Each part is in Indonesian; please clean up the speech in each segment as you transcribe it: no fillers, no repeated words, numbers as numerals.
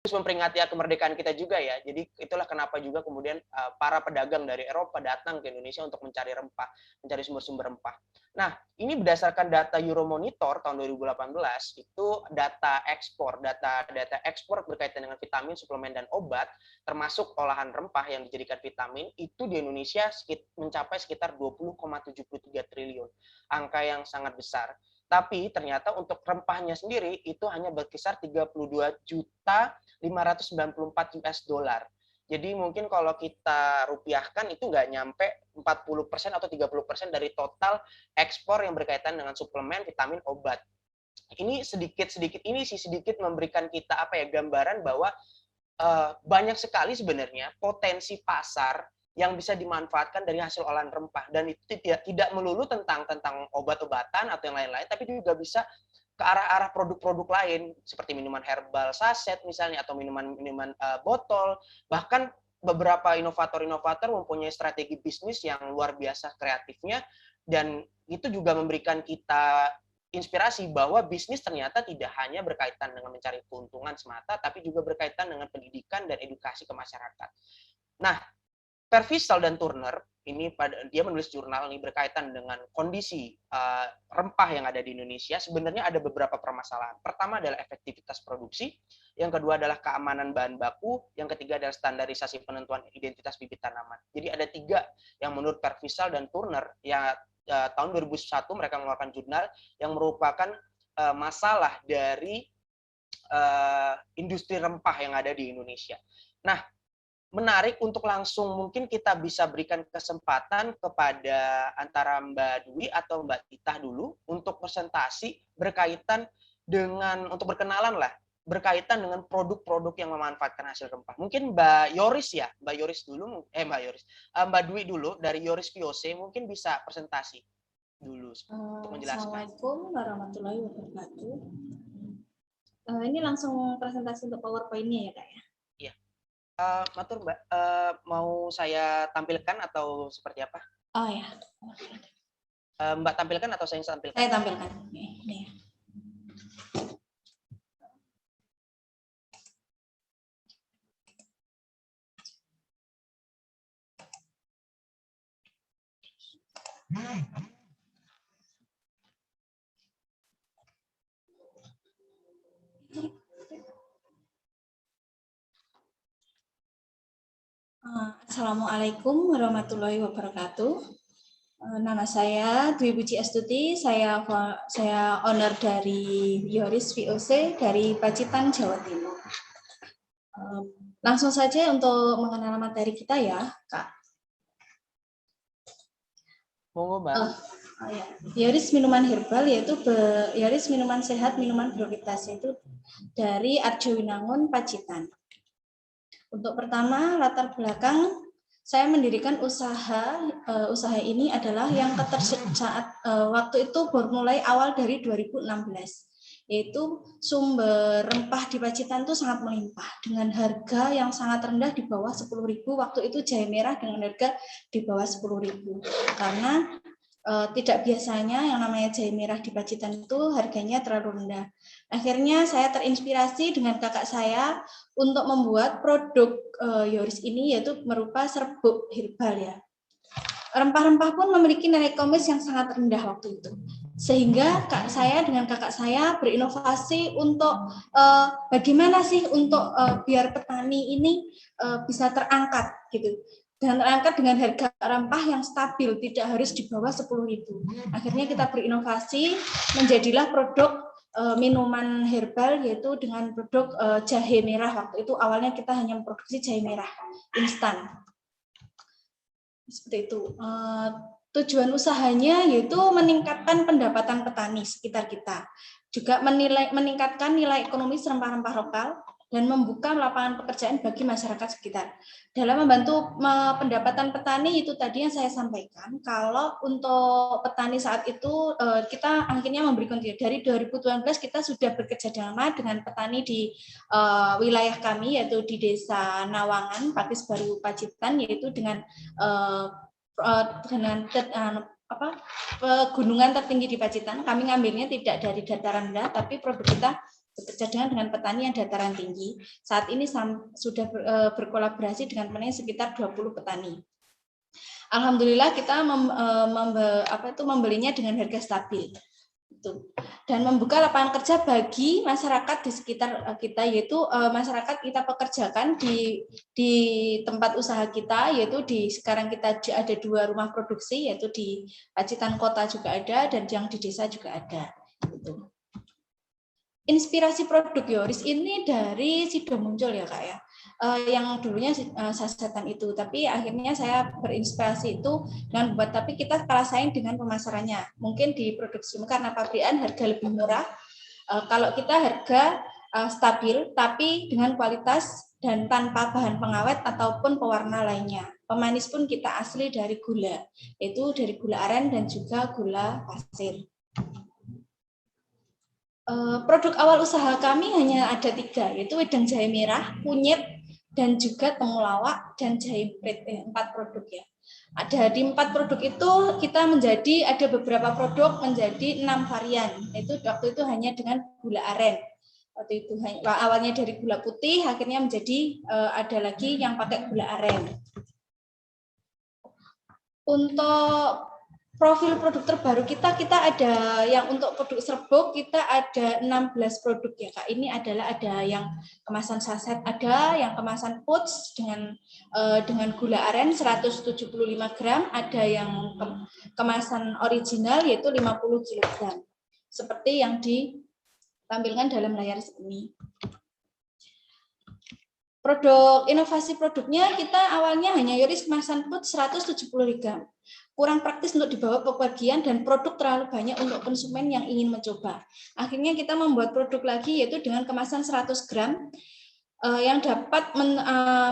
memperingati kemerdekaan kita juga ya. Jadi itulah kenapa juga kemudian para pedagang dari Eropa datang ke Indonesia untuk mencari rempah, mencari sumber-sumber rempah. Nah, ini berdasarkan data Euromonitor tahun 2018 itu data ekspor berkaitan dengan vitamin, suplemen dan obat termasuk olahan rempah yang dijadikan vitamin itu di Indonesia mencapai sekitar 20,73 triliun. Angka yang sangat besar. Tapi ternyata untuk rempahnya sendiri itu hanya berkisar 32.594 US dollar. Jadi mungkin kalau kita rupiahkan itu nggak nyampe 40% atau 30% dari total ekspor yang berkaitan dengan suplemen, vitamin, obat. Ini sedikit memberikan kita gambaran bahwa banyak sekali sebenarnya potensi pasar yang bisa dimanfaatkan dari hasil olahan rempah, dan itu tidak melulu tentang obat-obatan atau yang lain-lain, tapi juga bisa ke arah-arah produk-produk lain seperti minuman herbal saset misalnya atau minuman botol. Bahkan beberapa inovator-inovator mempunyai strategi bisnis yang luar biasa kreatifnya, dan itu juga memberikan kita inspirasi bahwa bisnis ternyata tidak hanya berkaitan dengan mencari keuntungan semata, tapi juga berkaitan dengan pendidikan dan edukasi ke masyarakat. Nah, Pervisal dan Turner ini dia menulis jurnal ini berkaitan dengan kondisi rempah yang ada di Indonesia. Sebenarnya ada beberapa permasalahan. Pertama adalah efektivitas produksi, yang kedua adalah keamanan bahan baku, yang ketiga adalah standarisasi penentuan identitas bibit tanaman. Jadi ada 3 yang menurut Pervisal dan Turner ya tahun 2001 mereka mengeluarkan jurnal yang merupakan masalah dari industri rempah yang ada di Indonesia. Nah, menarik untuk langsung mungkin kita bisa berikan kesempatan kepada antara Mbak Dwi atau Mbak Tita dulu untuk presentasi berkaitan dengan, untuk berkenalan lah, berkaitan dengan produk-produk yang memanfaatkan hasil rempah. Mungkin Mbak Yoris ya, Mbak Yoris dulu, Mbak Dwi dulu dari Yoris VOC mungkin bisa presentasi dulu untuk menjelaskan. Assalamualaikum warahmatullahi wabarakatuh. Ini langsung presentasi untuk PowerPoint-nya ya Kak ya? Iya. Matur Mbak, mau saya tampilkan atau seperti apa? Oh ya. Mbak tampilkan atau saya yang tampilkan? Saya tampilkan. Ini. Assalamualaikum warahmatullahi wabarakatuh. Nama saya Dwi Puji Astuti, saya owner dari Yoris VOC dari Pacitan, Jawa Timur. Langsung saja untuk mengenal materi kita ya, Kak. Monggo, Mbak. Yoris minuman herbal yaitu Yoris minuman sehat, minuman prioritas itu dari Arjowinangun, Pacitan. Untuk pertama, latar belakang saya mendirikan usaha ini adalah yang saat waktu itu bermulai awal dari 2016, yaitu sumber rempah di Pacitan itu sangat melimpah dengan harga yang sangat rendah di bawah 10.000. Waktu itu jahe merah dengan harga di bawah 10.000 karena tidak biasanya yang namanya jahe merah di Pacitan itu harganya terlalu rendah. Akhirnya saya terinspirasi dengan kakak saya untuk membuat produk Yoris ini, yaitu berupa serbuk herbal ya. Rempah-rempah pun memiliki nilai komersial yang sangat rendah waktu itu. Sehingga saya dengan kakak saya berinovasi untuk bagaimana sih untuk biar petani ini bisa terangkat gitu. Dan terangkat dengan harga rempah yang stabil, tidak harus di bawah 10.000. Akhirnya kita berinovasi, menjadilah produk minuman herbal, yaitu dengan produk jahe merah. Waktu itu awalnya kita hanya memproduksi jahe merah instan. Seperti itu. Tujuan usahanya yaitu meningkatkan pendapatan petani sekitar kita. Juga meningkatkan nilai ekonomi rempah-rempah lokal dan membuka lapangan pekerjaan bagi masyarakat sekitar. Dalam membantu pendapatan petani itu tadi yang saya sampaikan, kalau untuk petani saat itu kita akhirnya memberikan dari 2019 kita sudah bekerja sama dengan petani di wilayah kami, yaitu di Desa Nawangan, Pakis Baru, Pacitan, yaitu dengan pegunungan tertinggi di Pacitan. Kami ngambilnya tidak dari dataran rendah, tapi produk kita bekerja dengan petani yang dataran tinggi. Saat ini sudah berkolaborasi dengan petani sekitar 20 petani. Alhamdulillah kita membelinya dengan harga stabil. Dan membuka lapangan kerja bagi masyarakat di sekitar kita, yaitu masyarakat kita pekerjakan di tempat usaha kita, yaitu sekarang kita ada 2 rumah produksi, yaitu di Pacitan Kota juga ada dan yang di desa juga ada. Gitu. Inspirasi produk Yoris ini dari Sido muncul ya Kak ya. Yang dulunya sasetan itu, tapi akhirnya saya berinspirasi itu dengan buat, tapi kita kalah saing dengan pemasarannya. Mungkin di produksi karena pabrikan harga lebih murah. Kalau kita harga stabil, tapi dengan kualitas dan tanpa bahan pengawet ataupun pewarna lainnya. Pemanis pun kita asli dari gula, yaitu dari gula aren dan juga gula pasir. Produk awal usaha kami hanya ada 3, yaitu wedang jahe merah, kunyit, dan juga temulawak dan jahe prit, 4 produk ya. Ada di 4 produk itu kita ada beberapa produk menjadi 6 varian. Itu waktu itu hanya dengan gula aren. Waktu itu awalnya dari gula putih, akhirnya menjadi ada lagi yang pakai gula aren. Untuk profil produk terbaru kita ada yang untuk produk serbuk kita ada 16 produk ya Kak. Ini adalah ada yang kemasan saset, ada yang kemasan pouch dengan gula aren 175 gram, ada yang kemasan original yaitu 50 kg. Seperti yang ditampilkan dalam layar ini. Produk inovasi produknya kita awalnya hanya Yoris kemasan pouch 170 gram. Kurang praktis untuk dibawa pepergian dan produk terlalu banyak untuk konsumen yang ingin mencoba. Akhirnya kita membuat produk lagi yaitu dengan kemasan 100 gram yang dapat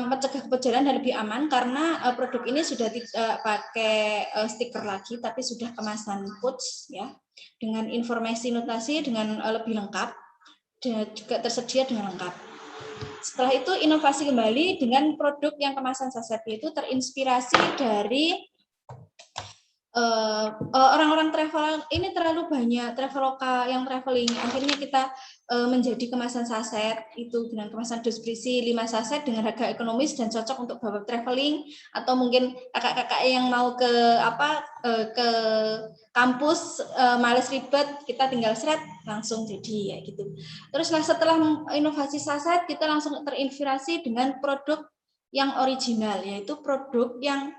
mencegah kepejaran dan lebih aman karena produk ini sudah tidak pakai stiker lagi tapi sudah kemasan pouch ya, dengan informasi notasi dengan lebih lengkap dan juga tersedia dengan lengkap. Setelah itu inovasi kembali dengan produk yang kemasan saset, itu terinspirasi dari orang-orang travel ini terlalu banyak traveloka yang traveling, akhirnya kita menjadi kemasan saset itu dengan kemasan dus berisi 5 saset dengan harga ekonomis dan cocok untuk bawa traveling atau mungkin kakak-kakak yang mau ke ke kampus males ribet, kita tinggal seret langsung jadi ya gitu. Terus setelah inovasi saset kita langsung terinspirasi dengan produk yang original, yaitu produk yang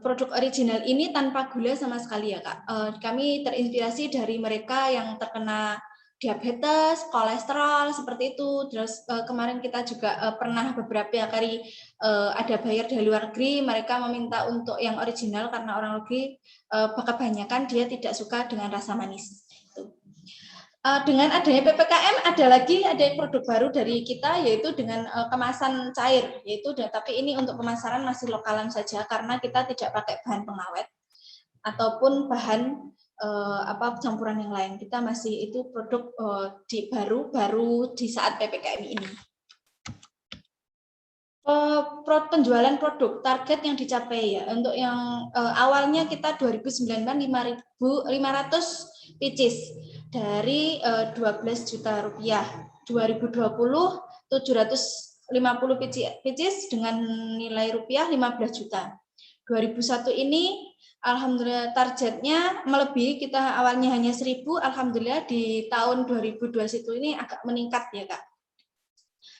produk original ini tanpa gula sama sekali ya Kak. Kami terinspirasi dari mereka yang terkena diabetes, kolesterol seperti itu. Terus kemarin kita juga pernah beberapa kali ada buyer dari luar negeri, mereka meminta untuk yang original karena orang luar negeri kebanyakan dia tidak suka dengan rasa manis. Dengan adanya PPKM ada produk baru dari kita yaitu dengan kemasan cair, yaitu tapi ini untuk pemasaran masih lokalan saja karena kita tidak pakai bahan pengawet ataupun bahan campuran yang lain. Kita masih itu produk baru di saat PPKM ini. Penjualan produk target yang dicapai ya untuk yang awalnya kita 2019 500 pieces dari 12 juta rupiah, 2020 750 pieces dengan nilai rupiah 15 juta. 2001 ini alhamdulillah targetnya melebihi, kita awalnya hanya 1000, alhamdulillah di tahun 2021 ini agak meningkat ya Kak.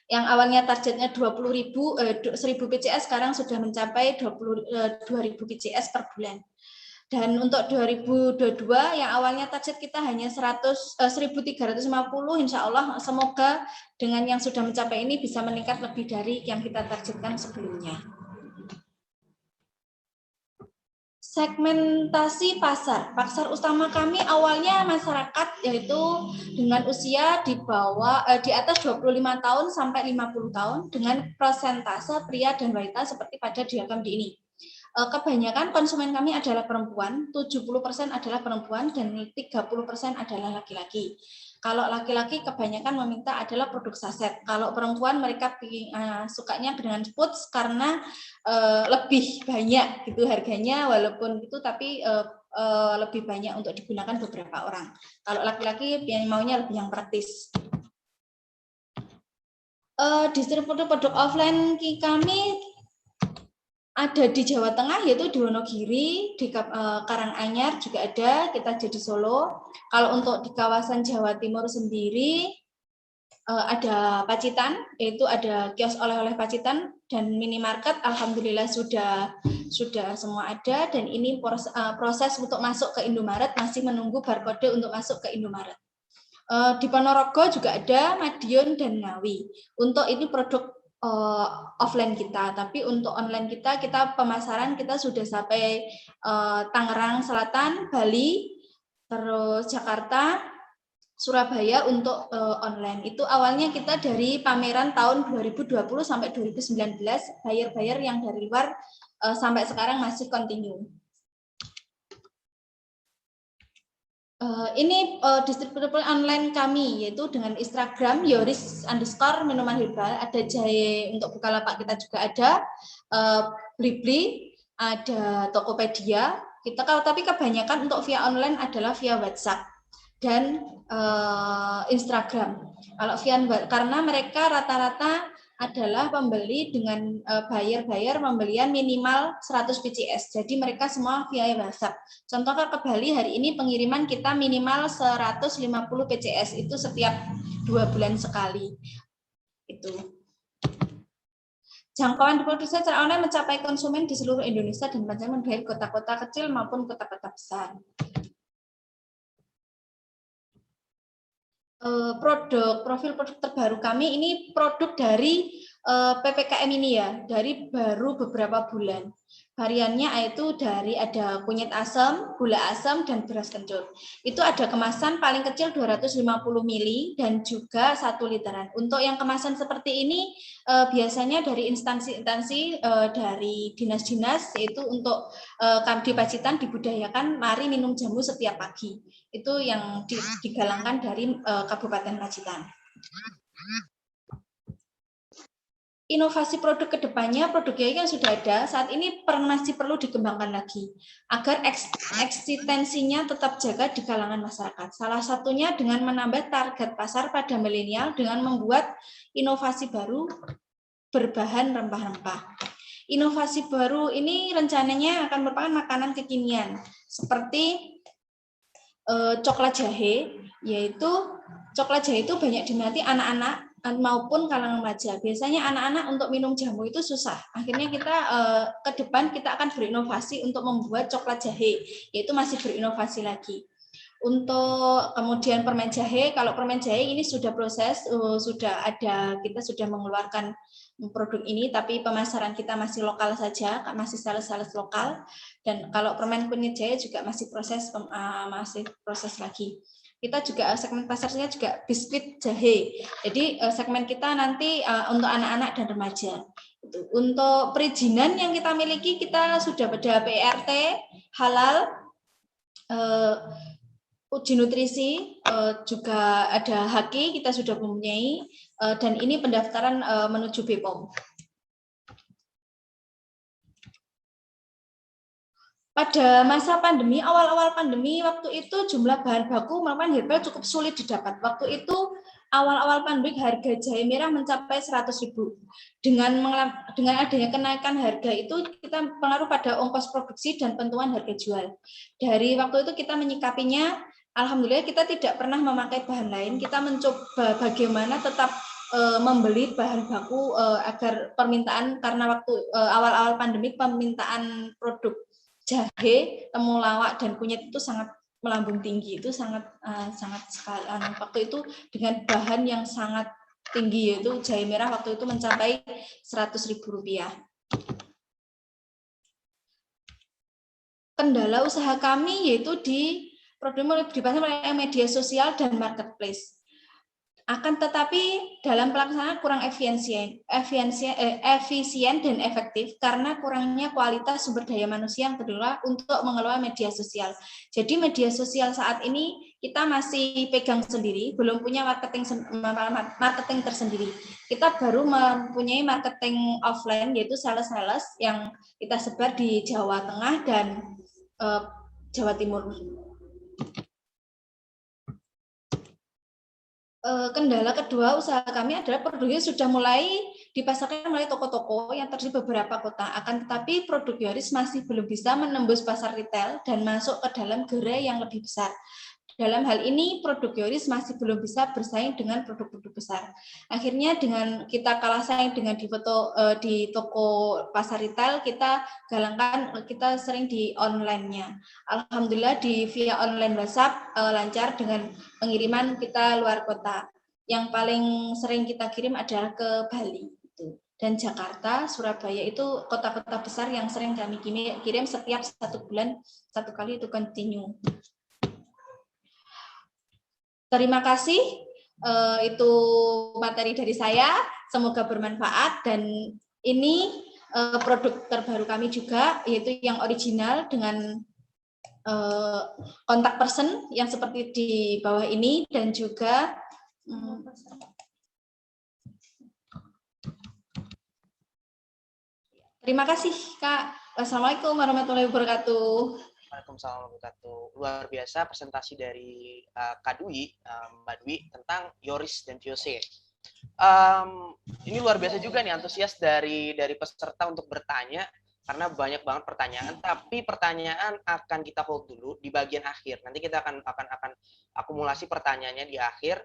Yang awalnya targetnya 1000 PCS sekarang sudah mencapai 2.000 PCS per bulan. Dan untuk 2022 yang awalnya target kita hanya 1.350, insya Allah semoga dengan yang sudah mencapai ini bisa meningkat lebih dari yang kita targetkan sebelumnya. Segmentasi pasar utama kami awalnya masyarakat yaitu dengan usia di atas 25 tahun sampai 50 tahun dengan persentase pria dan wanita seperti pada diagram di ini. Kebanyakan konsumen kami adalah perempuan, 70% adalah perempuan dan 30% adalah laki-laki. Kalau laki-laki kebanyakan meminta adalah produk saset. Kalau perempuan mereka sukanya dengan pouch karena lebih banyak gitu harganya, walaupun itu tapi lebih banyak untuk digunakan beberapa orang. Kalau laki-laki maunya lebih yang praktis. Distributor produk offline kami ada di Jawa Tengah, yaitu di Wonogiri, di Karanganyar juga ada, kita ada di Solo. Kalau untuk di kawasan Jawa Timur sendiri, ada Pacitan, yaitu ada kios oleh-oleh Pacitan dan minimarket, alhamdulillah sudah semua ada, dan ini proses untuk masuk ke Indomaret masih menunggu barcode untuk masuk ke Indomaret. Di Ponorogo juga ada Madiun dan Ngawi. Untuk ini produk offline kita, tapi untuk online kita pemasaran kita sudah sampai Tangerang Selatan, Bali, terus Jakarta, Surabaya untuk online. Itu awalnya kita dari pameran tahun 2020 sampai 2019, buyer-buyer yang dari luar sampai sekarang masih continue. Ini distributor online kami, yaitu dengan Instagram yoris_minuman herbal, ada jahe untuk Bukalapak kita juga ada, Blibli, ada Tokopedia. Tapi kebanyakan untuk via online adalah via WhatsApp dan Instagram. Karena mereka rata-rata adalah pembeli dengan buyer pembelian minimal 100 PCS. Jadi mereka semua via WhatsApp. Contoh ke Bali hari ini pengiriman kita minimal 150 PCS, itu setiap 2 bulan sekali. Itu. Jangkauan distribusi secara online mencapai konsumen di seluruh Indonesia dan baik kota-kota kecil maupun kota-kota besar. Profil produk terbaru kami ini produk dari PPKM ini ya, dari baru beberapa bulan. Variannya itu ada kunyit asam, gula asam, dan beras kencur. Itu ada kemasan paling kecil 250 ml dan juga 1 literan. Untuk yang kemasan seperti ini biasanya dari instansi-instansi dari dinas-dinas, yaitu untuk di Pacitan dibudayakan mari minum jamu setiap pagi. Itu yang digalangkan dari Kabupaten Pacitan. Inovasi produk kedepannya, produknya yang sudah ada, saat ini masih perlu dikembangkan lagi, agar eksistensinya tetap jaga di kalangan masyarakat. Salah satunya dengan menambah target pasar pada milenial dengan membuat inovasi baru berbahan rempah-rempah. Inovasi baru ini rencananya akan merupakan makanan kekinian, seperti coklat jahe, yaitu coklat jahe itu banyak diminati anak-anak maupun kalangan remaja. Biasanya anak-anak untuk minum jamu itu susah. Akhirnya kita ke depan kita akan berinovasi untuk membuat coklat jahe, yaitu masih berinovasi lagi. Untuk kemudian permen jahe, kalau permen jahe ini sudah proses, kita sudah mengeluarkan produk ini, tapi pemasaran kita masih lokal saja, masih sales lokal. Dan kalau permen kunyit jahe juga masih proses lagi. Kita juga segmen pasarnya juga biskuit jahe. Jadi segmen kita nanti untuk anak-anak dan remaja. Untuk perizinan yang kita miliki, kita sudah pada PRT halal, uji nutrisi, juga ada HAKI kita sudah mempunyai, dan ini pendaftaran menuju BPOM. Pada masa pandemi, awal-awal pandemi, waktu itu jumlah bahan baku merupakan herbal cukup sulit didapat. Waktu itu awal-awal pandemi harga jahe merah mencapai 100.000. Dengan adanya kenaikan harga itu kita pengaruh pada ongkos produksi dan penentuan harga jual. Dari waktu itu kita menyikapinya, alhamdulillah kita tidak pernah memakai bahan lain. Kita mencoba bagaimana tetap membeli bahan baku agar permintaan, karena waktu awal-awal pandemi permintaan produk jahe, temulawak, dan kunyit itu sangat melambung tinggi. Itu sangat sekali. Waktu itu dengan bahan yang sangat tinggi, yaitu jahe merah waktu itu mencapai Rp100.000. Kendala usaha kami yaitu dipasarkan oleh media sosial dan marketplace. Akan tetapi dalam pelaksanaan kurang efisien dan efektif karena kurangnya kualitas sumber daya manusia yang kedua untuk mengelola media sosial. Jadi media sosial saat ini kita masih pegang sendiri, belum punya marketing tersendiri. Kita baru mempunyai marketing offline, yaitu sales yang kita sebar di Jawa Tengah dan Jawa Timur. Kendala kedua usaha kami adalah produknya sudah mulai dipasarkan melalui toko-toko yang tersedia beberapa kota. Akan tetapi produk Yoris masih belum bisa menembus pasar retail dan masuk ke dalam gerai yang lebih besar. Dalam hal ini, produk Yoris masih belum bisa bersaing dengan produk-produk besar. Akhirnya dengan kita kalah saing dengan di toko pasar retail, kita galangkan, kita sering di online-nya. Alhamdulillah di via online WhatsApp lancar dengan pengiriman kita luar kota. Yang paling sering kita kirim adalah ke Bali. Dan Jakarta, Surabaya itu kota-kota besar yang sering kami kirim setiap 1 bulan 1 kali itu continue. Terima kasih, itu materi dari saya, semoga bermanfaat, dan ini produk terbaru kami juga, yaitu yang original dengan kontak person yang seperti di bawah ini, dan juga terima kasih Kak. Wassalamualaikum warahmatullahi wabarakatuh. Waalaikumsalam warahmatullahi wabarakatuh. Luar biasa presentasi dari Kak Dwi, Mbak Dwi, tentang Yoris dan VOC. Ini luar biasa juga nih antusias dari peserta untuk bertanya, karena banyak banget pertanyaan. Tapi pertanyaan akan kita hold dulu di bagian akhir. Nanti kita akan akumulasi pertanyaannya di akhir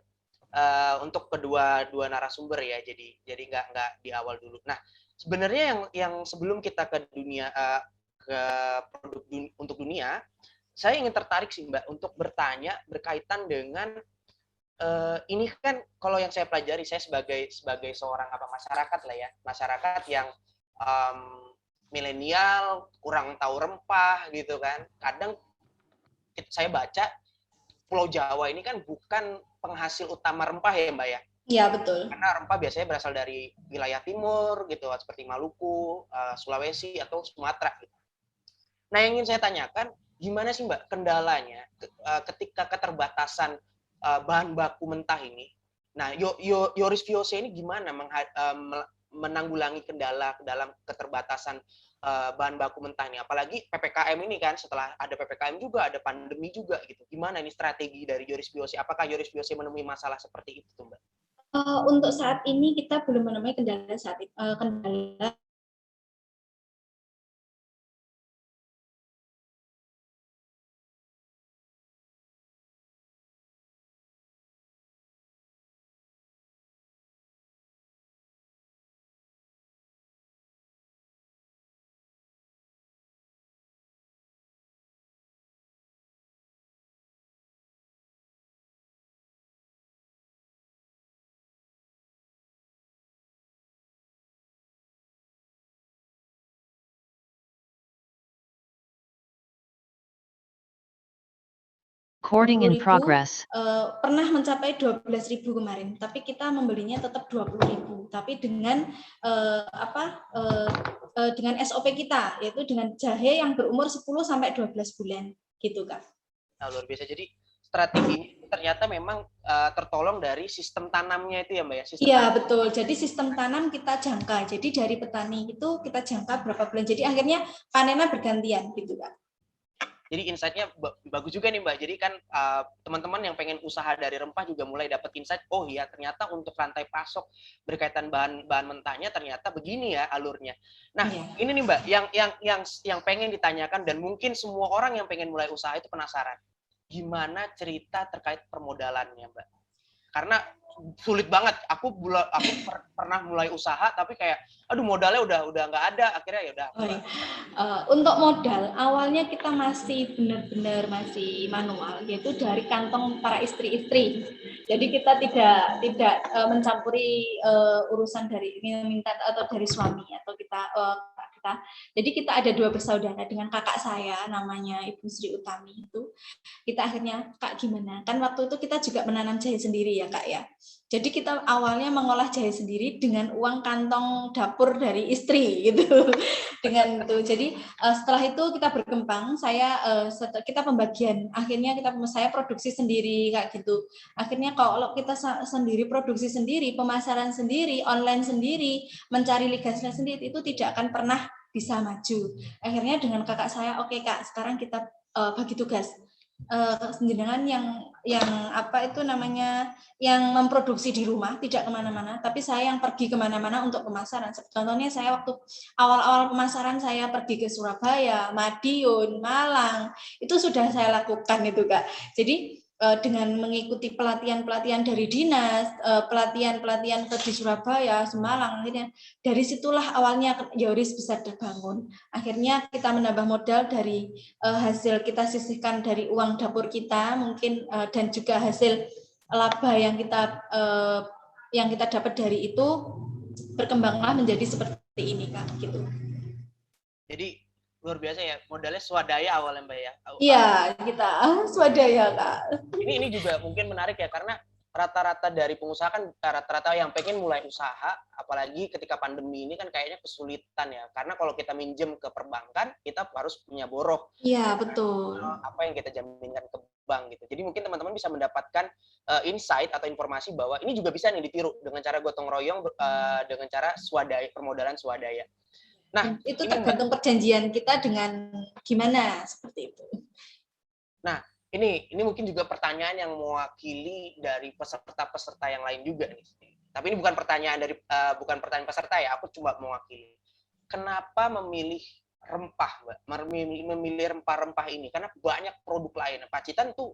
untuk kedua narasumber ya. Jadi nggak di awal dulu. Nah, sebenarnya yang sebelum kita ke dunia ke produk untuk dunia, saya ingin tertarik sih Mbak untuk bertanya berkaitan dengan ini kan kalau yang saya pelajari, saya sebagai seorang masyarakat lah ya, masyarakat yang milenial, kurang tahu rempah gitu kan. Kadang saya baca Pulau Jawa ini kan bukan penghasil utama rempah ya Mbak ya. Iya, betul. Karena rempah biasanya berasal dari wilayah timur gitu, seperti Maluku, Sulawesi atau Sumatera gitu. Nah, yang ingin saya tanyakan, gimana sih Mbak kendalanya ketika keterbatasan bahan baku mentah ini? Nah, Yoris VOC ini gimana menanggulangi kendala dalam keterbatasan bahan baku mentah ini? Apalagi PPKM ini kan, setelah ada PPKM juga, ada pandemi juga gitu. Gimana ini strategi dari Yoris VOC? Apakah Yoris VOC menemui masalah seperti itu, Mbak? Untuk saat ini kita belum menemui kendala kendala Recording in progress. Pernah mencapai 12.000 kemarin, tapi kita membelinya tetap 20.000. Tapi dengan dengan SOP kita, yaitu dengan jahe yang berumur 10 sampai 12 bulan, gitu Kak. Nah, luar biasa. Jadi strategi ternyata memang tertolong dari sistem tanamnya itu ya Mbak ya? Iya, betul. Jadi sistem tanam kita jangka. Jadi dari petani itu kita jangka berapa bulan. Jadi akhirnya panennya bergantian, gitu Kak. Jadi insight-nya bagus juga nih Mbak. Jadi kan teman-teman yang pengen usaha dari rempah juga mulai dapat insight, oh iya ternyata untuk rantai pasok berkaitan bahan mentahnya ternyata begini ya alurnya. Nah, ini nih Mbak yang pengen ditanyakan dan mungkin semua orang yang pengen mulai usaha itu penasaran. Gimana cerita terkait permodalannya Mbak? Karena sulit banget. Aku pernah mulai usaha tapi kayak aduh modalnya udah nggak ada, akhirnya ya udah. Untuk modal awalnya kita masih benar-benar masih manual, yaitu dari kantong para istri-istri. Jadi kita tidak mencampuri urusan dari minta atau dari suami atau kita. Jadi kita ada 2 bersaudara dengan kakak saya namanya Ibu Sri Utami itu. Kita akhirnya Kak gimana? Kan waktu itu kita juga menanam jahe sendiri ya Kak ya. Jadi kita awalnya mengolah jahe sendiri dengan uang kantong dapur dari istri gitu. Dengan itu. Jadi setelah itu kita berkembang, kita pembagian. Akhirnya saya produksi sendiri kayak gitu. Akhirnya kalau kita sendiri produksi sendiri, pemasaran sendiri, online sendiri, mencari ligasinya sendiri itu tidak akan pernah bisa maju. Akhirnya dengan kakak saya, oke Kak, sekarang kita bagi tugas. Jenengan yang apa itu namanya, yang memproduksi di rumah tidak kemana-mana, tapi saya yang pergi kemana-mana untuk pemasaran. Contohnya saya waktu awal-awal pemasaran saya pergi ke Surabaya, Madiun, Malang, itu sudah saya lakukan itu Kak. Jadi dengan mengikuti pelatihan-pelatihan dari dinas, pelatihan-pelatihan di Surabaya, Semarang, akhirnya dari situlah awalnya Yoris bisa terbangun. Akhirnya kita menambah modal dari hasil kita sisihkan dari uang dapur kita mungkin, dan juga hasil laba yang kita dapat dari itu, berkembanglah menjadi seperti ini Kak, gitu. Jadi luar biasa ya, modalnya swadaya awalnya Mbak ya. Iya, kita swadaya Kak. Ini juga mungkin menarik ya, karena rata-rata dari pengusaha kan rata-rata yang pengen mulai usaha, apalagi ketika pandemi ini kan kayaknya kesulitan ya, karena kalau kita minjem ke perbankan kita harus punya borok. Iya, betul. Apa yang kita jaminkan ke bank gitu. Jadi mungkin teman-teman bisa mendapatkan insight atau informasi bahwa ini juga bisa nih ditiru dengan cara gotong royong, dengan cara swadaya, permodalan swadaya. Nah, itu tergantung perjanjian kita dengan gimana, seperti itu. Nah, ini mungkin juga pertanyaan yang mewakili dari peserta-peserta yang lain juga nih. Tapi ini bukan pertanyaan bukan pertanyaan peserta ya, aku cuma mewakili. Kenapa memilih rempah, Mbak? Memilih rempah-rempah ini karena banyak produk lain. Pacitan itu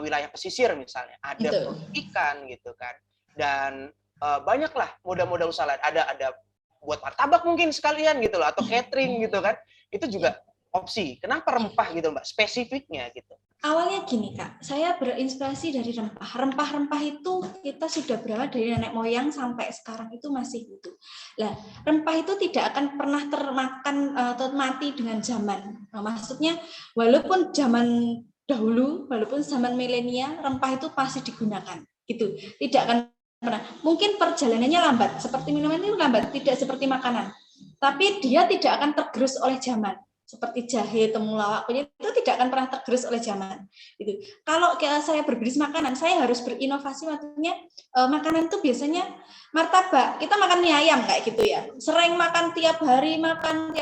wilayah pesisir misalnya, ada produk ikan gitu kan. Dan banyaklah moda-moda usaha lain. Ada buat martabak mungkin sekalian gitu loh, atau catering gitu kan. Itu juga opsi. Kenapa rempah gitu, Mbak? Spesifiknya gitu. Awalnya gini Kak, saya berinspirasi dari rempah. Rempah-rempah itu kita sudah berawal dari nenek moyang sampai sekarang itu masih itu. Nah, rempah itu tidak akan pernah termakan atau mati dengan zaman. Nah, maksudnya walaupun zaman dahulu, walaupun zaman milenial, rempah itu pasti digunakan. Gitu. Tidak akan pernah. Mungkin perjalanannya lambat, seperti minuman itu lambat, tidak seperti makanan. Tapi dia tidak akan tergerus oleh zaman. Seperti jahe, temulawak, itu tidak akan pernah tergerus oleh zaman. Gitu. Kalau saya berbisnis makanan, saya harus berinovasi. Maksudnya makanan itu biasanya martabak, kita makan mie ayam kayak gitu ya. Sering makan tiap hari makan,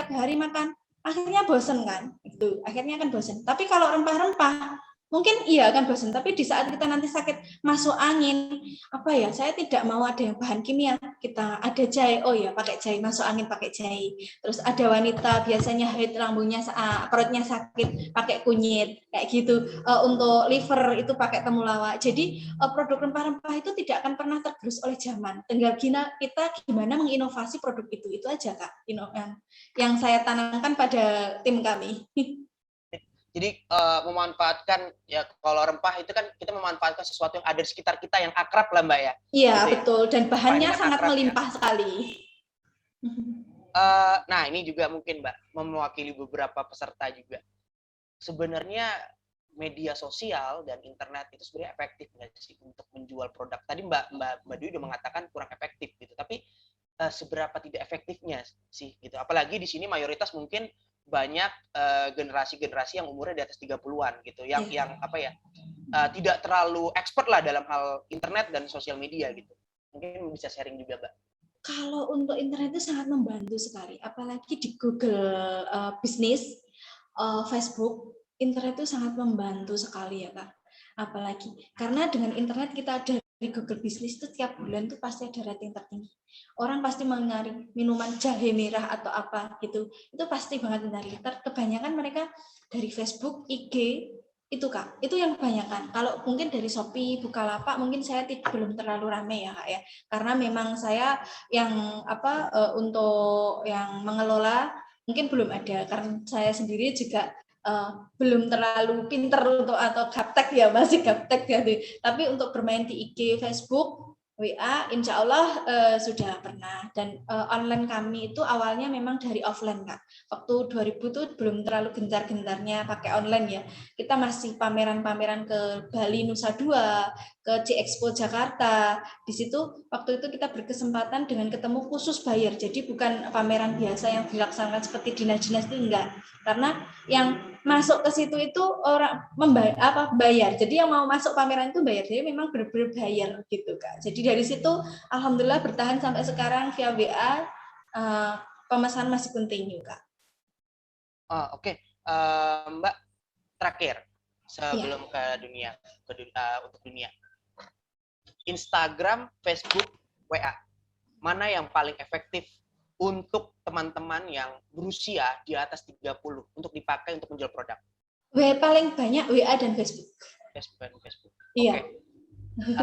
akhirnya bosen kan? Gitu. Akhirnya kan bosen. Tapi kalau rempah-rempah, mungkin iya akan bosan, tapi di saat kita nanti sakit masuk angin, apa ya, saya tidak mau ada yang bahan kimia, kita ada jahe, oh ya pakai jahe, masuk angin pakai jahe. Terus ada wanita biasanya haid, lambungnya perutnya sakit pakai kunyit kayak gitu. Untuk liver itu pakai temulawak. Jadi produk rempah-rempah itu tidak akan pernah tergerus oleh zaman. Tinggal kita gimana menginovasi produk itu aja Kak. Yang saya tanamkan pada tim kami. Jadi memanfaatkan ya, kalau rempah itu kan kita memanfaatkan sesuatu yang ada di sekitar kita yang akrab lah Mbak ya. Iya gitu betul, ya. dan bahannya kan sangat akrab, melimpah ya sekali. Nah ini juga mungkin Mbak mewakili beberapa peserta juga. Sebenarnya media sosial dan internet itu sebenarnya efektif nggak sih untuk menjual produk? Tadi Mbak Dwi udah mengatakan kurang efektif gitu, tapi seberapa tidak efektifnya sih gitu? Apalagi di sini mayoritas mungkin banyak generasi-generasi yang umurnya di atas 30-an gitu, yang apa ya, tidak terlalu expert lah dalam hal internet dan sosial media gitu. Mungkin bisa sharing juga, Mbak. Kalau untuk internet itu sangat membantu sekali, apalagi di Google Bisnis, Facebook, internet itu sangat membantu sekali ya Kak. Apalagi karena dengan internet kita ada di Google Bisnis itu tiap bulan tuh pasti ada rating tertinggi. Orang pasti mencari minuman jahe merah atau apa gitu. Itu pasti banget mencari. Kebanyakan mereka dari Facebook, IG, itu Kak. Itu yang kebanyakan. Kalau mungkin dari Shopee, Bukalapak mungkin saya belum terlalu ramai ya Kak ya. Karena memang saya yang untuk yang mengelola mungkin belum ada. Karena saya sendiri juga belum terlalu pinter untuk atau gaptek ya, masih gaptek ya. Tapi untuk bermain di IG, Facebook, WA, insya Allah sudah pernah. Dan online kami itu awalnya memang dari offline Kak. Waktu 2000 tuh belum terlalu gencar-gencarnya pakai online ya. Kita masih pameran-pameran ke Bali Nusa Dua, ke C-Expo Jakarta. Di situ waktu itu kita berkesempatan dengan ketemu khusus bayar. Jadi bukan pameran biasa yang dilaksanakan seperti dinas-dinas itu enggak. Karena yang masuk ke situ itu orang bayar. Jadi yang mau masuk pameran itu bayar. Jadi memang benar-benar bayar gitu Kak. Jadi dari situ alhamdulillah bertahan sampai sekarang via WA, pemesan masih continue Kak. Oke. Mbak, terakhir sebelum ke dunia, untuk dunia. Instagram, Facebook, WA. Mana yang paling efektif untuk teman-teman yang berusia di atas 30 untuk dipakai untuk menjual produk? Paling banyak WA dan Facebook. Facebook. Iya. Oke.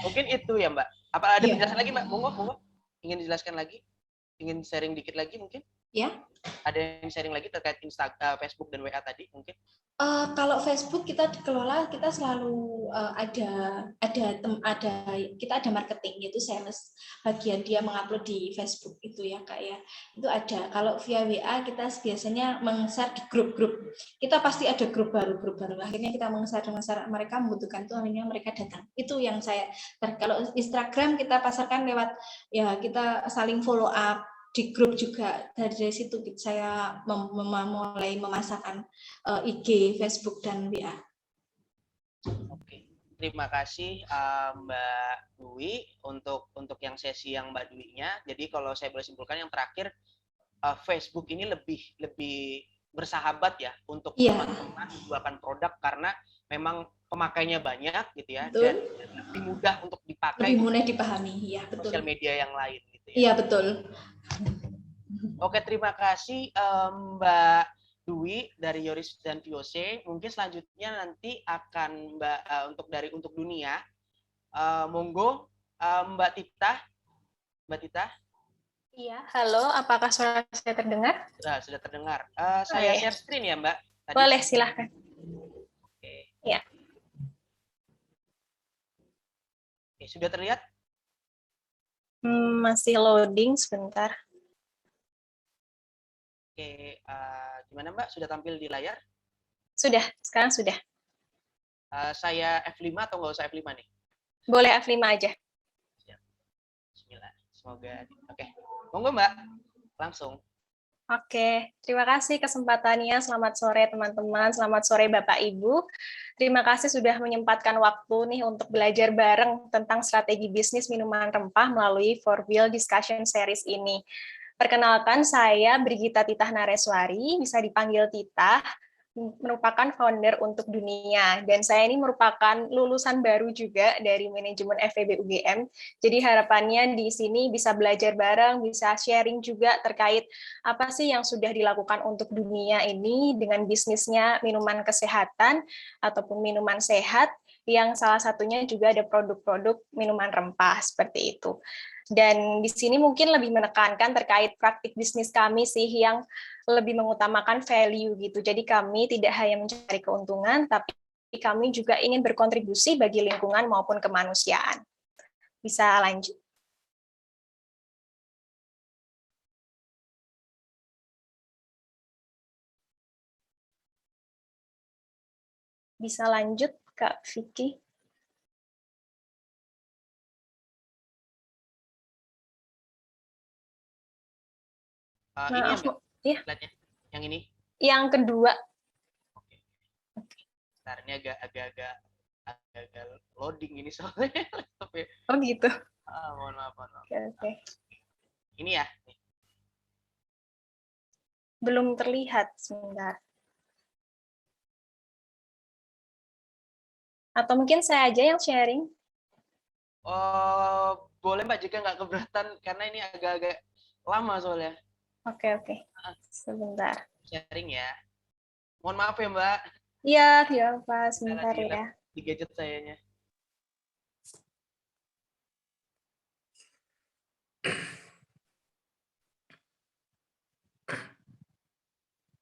Mungkin itu ya, Mbak. Apa ada Iya. penjelasan lagi, Mbak? Monggo. Ingin dijelaskan lagi? Ingin sharing dikit lagi mungkin? Ya. Ada yang sharing lagi terkait Instagram, Facebook dan WA tadi mungkin? Kalau Facebook kita dikelola, kita selalu kita ada marketing, yaitu sales, bagian dia mengupload di Facebook itu ya Kak ya, itu ada. Kalau via WA kita biasanya meng-share di grup-grup, kita pasti ada grup baru, akhirnya kita meng-share mereka membutuhkan itu, akhirnya mereka datang. Itu yang saya, kalau Instagram kita pasarkan lewat, ya kita saling follow up di grup juga. Dari situ saya mulai memasarkan IG, Facebook, dan WA. Oke, terima kasih Mbak Dwi untuk yang sesi yang Mbak Dwi-nya. Jadi kalau saya boleh simpulkan yang terakhir, Facebook ini lebih bersahabat ya untuk teman-teman menjualkan produk karena memang pemakainya banyak gitu ya. Betul. Dan lebih mudah untuk dipakai. Lebih mudah dipahami, ya betul. Sosial media yang lain gitu ya. Iya betul. Oke, terima kasih Mbak Dwi dari Yoris dan VOC. Mungkin selanjutnya nanti akan untuk dunia. Monggo Mbak Tita. Mbak Tita. Iya, halo. Apakah suara saya terdengar? Sudah terdengar. Saya share screen ya, Mbak. Tadi. Boleh, silahkan. Oke. Ya. Oke, sudah terlihat? Masih loading sebentar. Oke, gimana Mbak? Sudah tampil di layar? Sudah, sekarang sudah. Saya F5 atau nggak usah F5 nih? Boleh F5 aja. Bismillah. Semoga. Oke, monggo Mbak, langsung. Oke, terima kasih kesempatannya. Selamat sore teman-teman, selamat sore Bapak Ibu. Terima kasih sudah menyempatkan waktu nih untuk belajar bareng tentang strategi bisnis minuman rempah melalui 4Wheel Discussion Series ini. Perkenalkan, saya Brigita Titah Nareswari, bisa dipanggil Titah, merupakan founder untuk dunia. Dan saya ini merupakan lulusan baru juga dari manajemen FEB UGM. Jadi harapannya di sini bisa belajar bareng, bisa sharing juga terkait apa sih yang sudah dilakukan untuk dunia ini dengan bisnisnya minuman kesehatan ataupun minuman sehat, yang salah satunya juga ada produk-produk minuman rempah seperti itu. Dan di sini mungkin lebih menekankan terkait praktik bisnis kami sih yang lebih mengutamakan value gitu. Jadi kami tidak hanya mencari keuntungan, tapi kami juga ingin berkontribusi bagi lingkungan maupun kemanusiaan. Bisa lanjut? Bisa lanjut, Kak Vicky? Ini ya. Yang ini? Yang kedua. Oke. Bentar, ini agak loading ini soalnya. Oh gitu. Mohon maaf. Oke. Ini ya? Belum terlihat, sebentar. Atau mungkin saya aja yang sharing? Boleh Mbak, jika nggak keberatan, karena ini agak-agak lama soalnya. Oke. Sebentar. Sharing ya. Mohon maaf ya Mbak. Iya Pak, sebentar ya. Di gadget sayanya.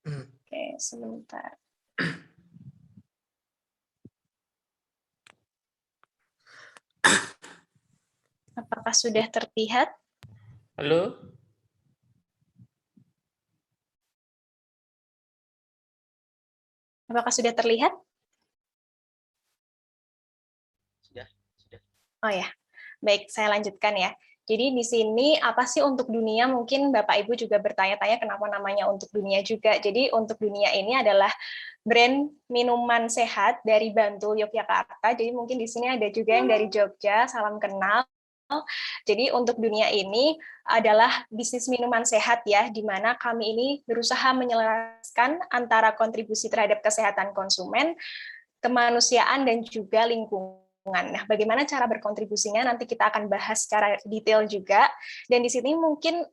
Oke, sebentar. Apakah sudah terlihat? Halo? Apakah sudah terlihat? Sudah. Oh ya, baik, saya lanjutkan ya. Jadi di sini apa sih untuk dunia? Mungkin Bapak Ibu juga bertanya-tanya kenapa namanya untuk dunia juga. Jadi untuk dunia ini adalah brand minuman sehat dari Bantul, Yogyakarta. Jadi mungkin di sini ada juga yang dari Jogja, salam kenal. Jadi untuk dunia ini adalah bisnis minuman sehat ya, di mana kami ini berusaha menyelaraskan antara kontribusi terhadap kesehatan konsumen, kemanusiaan, dan juga lingkungan. Nah, bagaimana cara berkontribusinya nanti kita akan bahas secara detail juga. Dan di sini mungkin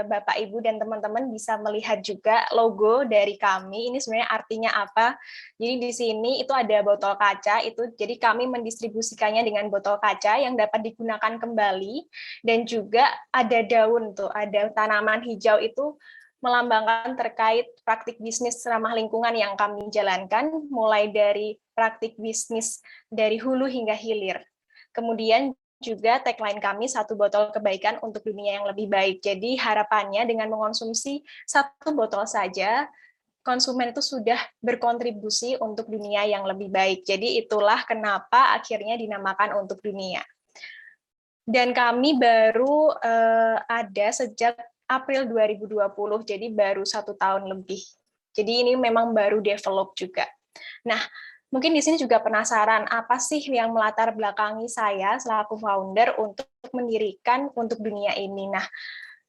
Bapak, Ibu, dan teman-teman bisa melihat juga logo dari kami. Ini sebenarnya artinya apa? Jadi di sini itu ada botol kaca, itu jadi kami mendistribusikannya dengan botol kaca yang dapat digunakan kembali, dan juga ada daun tuh, ada tanaman hijau itu melambangkan terkait praktik bisnis ramah lingkungan yang kami jalankan, mulai dari praktik bisnis dari hulu hingga hilir. Kemudian juga tagline kami, satu botol kebaikan untuk dunia yang lebih baik. Jadi harapannya dengan mengonsumsi satu botol saja, konsumen itu sudah berkontribusi untuk dunia yang lebih baik. Jadi itulah kenapa akhirnya dinamakan untuk dunia. Dan kami baru ada sejak April 2020, jadi baru 1 tahun lebih. Jadi ini memang baru develop juga. Nah, mungkin di sini juga penasaran, apa sih yang melatar belakangi saya selaku founder untuk mendirikan untuk dunia ini. Nah,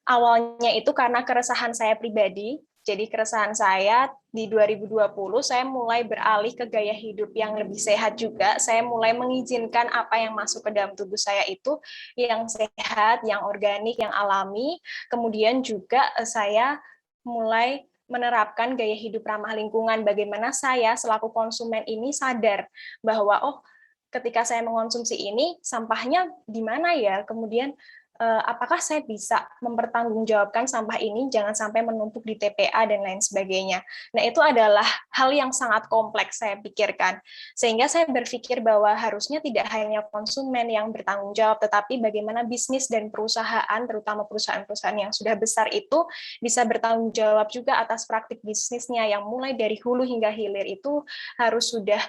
awalnya itu karena keresahan saya pribadi. Jadi keresahan saya di 2020, saya mulai beralih ke gaya hidup yang lebih sehat juga. Saya mulai mengizinkan apa yang masuk ke dalam tubuh saya itu yang sehat, yang organik, yang alami. Kemudian juga saya mulai menerapkan gaya hidup ramah lingkungan. Bagaimana saya selaku konsumen ini sadar bahwa, oh, ketika saya mengonsumsi ini, sampahnya di mana ya? Kemudian apakah saya bisa mempertanggungjawabkan sampah ini jangan sampai menumpuk di TPA dan lain sebagainya. Nah, itu adalah hal yang sangat kompleks saya pikirkan. Sehingga saya berpikir bahwa harusnya tidak hanya konsumen yang bertanggung jawab, tetapi bagaimana bisnis dan perusahaan, terutama perusahaan-perusahaan yang sudah besar itu bisa bertanggung jawab juga atas praktik bisnisnya yang mulai dari hulu hingga hilir itu harus sudah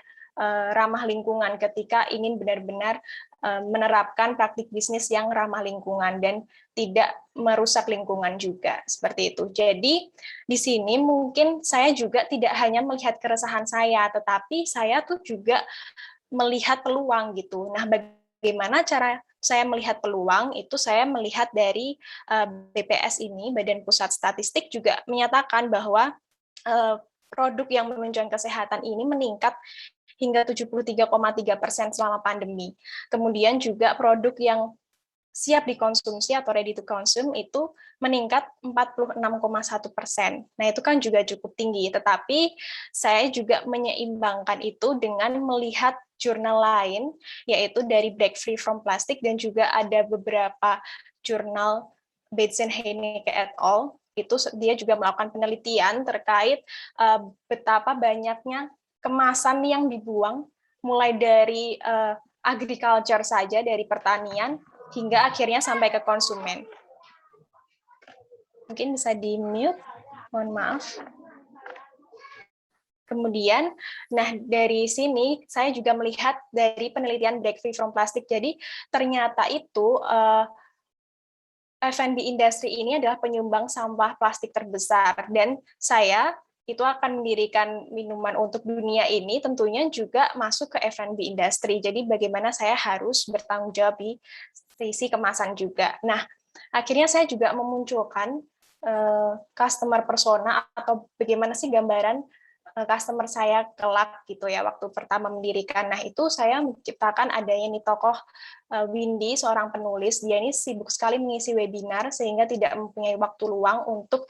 ramah lingkungan ketika ingin benar-benar menerapkan praktik bisnis yang ramah lingkungan dan tidak merusak lingkungan juga, seperti itu. Jadi di sini mungkin saya juga tidak hanya melihat keresahan saya, tetapi saya tuh juga melihat peluang gitu. Nah, bagaimana cara saya melihat peluang itu saya melihat dari BPS ini, Badan Pusat Statistik juga menyatakan bahwa produk yang menunjang kesehatan ini meningkat hingga 73,3% selama pandemi. Kemudian juga produk yang siap dikonsumsi atau ready to consume itu meningkat 46,1%. Nah, itu kan juga cukup tinggi, tetapi saya juga menyeimbangkan itu dengan melihat jurnal lain, yaitu dari Break Free from Plastic, dan juga ada beberapa jurnal Bates and Heineke et al. Itu dia juga melakukan penelitian terkait betapa banyaknya kemasan yang dibuang, mulai dari agriculture saja, dari pertanian, hingga akhirnya sampai ke konsumen. Mungkin bisa di-mute, mohon maaf. Kemudian, nah dari sini saya juga melihat dari penelitian Break Free from Plastic, jadi ternyata itu F&B industri ini adalah penyumbang sampah plastik terbesar, dan saya itu akan mendirikan minuman untuk dunia ini tentunya juga masuk ke F&B industri. Jadi bagaimana saya harus bertanggung jawab di sisi kemasan juga. Nah, akhirnya saya juga memunculkan customer persona, atau bagaimana sih gambaran customer saya kelak gitu ya waktu pertama mendirikan. Nah, itu saya menciptakan adanya nih tokoh Windy, seorang penulis. Dia ini sibuk sekali mengisi webinar sehingga tidak mempunyai waktu luang untuk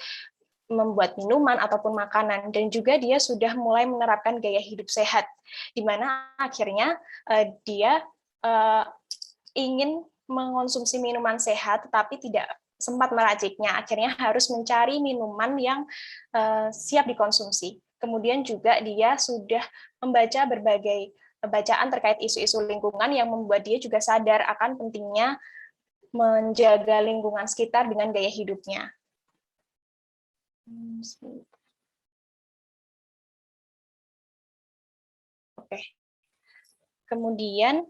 membuat minuman ataupun makanan, dan juga dia sudah mulai menerapkan gaya hidup sehat, di mana akhirnya dia ingin mengonsumsi minuman sehat tetapi tidak sempat meraciknya, akhirnya harus mencari minuman yang siap dikonsumsi. Kemudian juga dia sudah membaca berbagai bacaan terkait isu-isu lingkungan yang membuat dia juga sadar akan pentingnya menjaga lingkungan sekitar dengan gaya hidupnya. Oke. Kemudian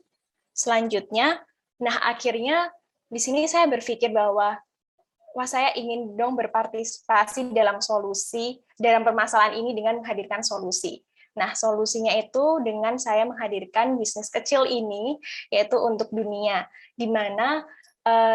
selanjutnya, nah akhirnya di sini saya berpikir bahwa wah, saya ingin dong berpartisipasi dalam solusi, dalam permasalahan ini dengan menghadirkan solusi. Nah, solusinya itu dengan saya menghadirkan bisnis kecil ini, yaitu untuk dunia, di mana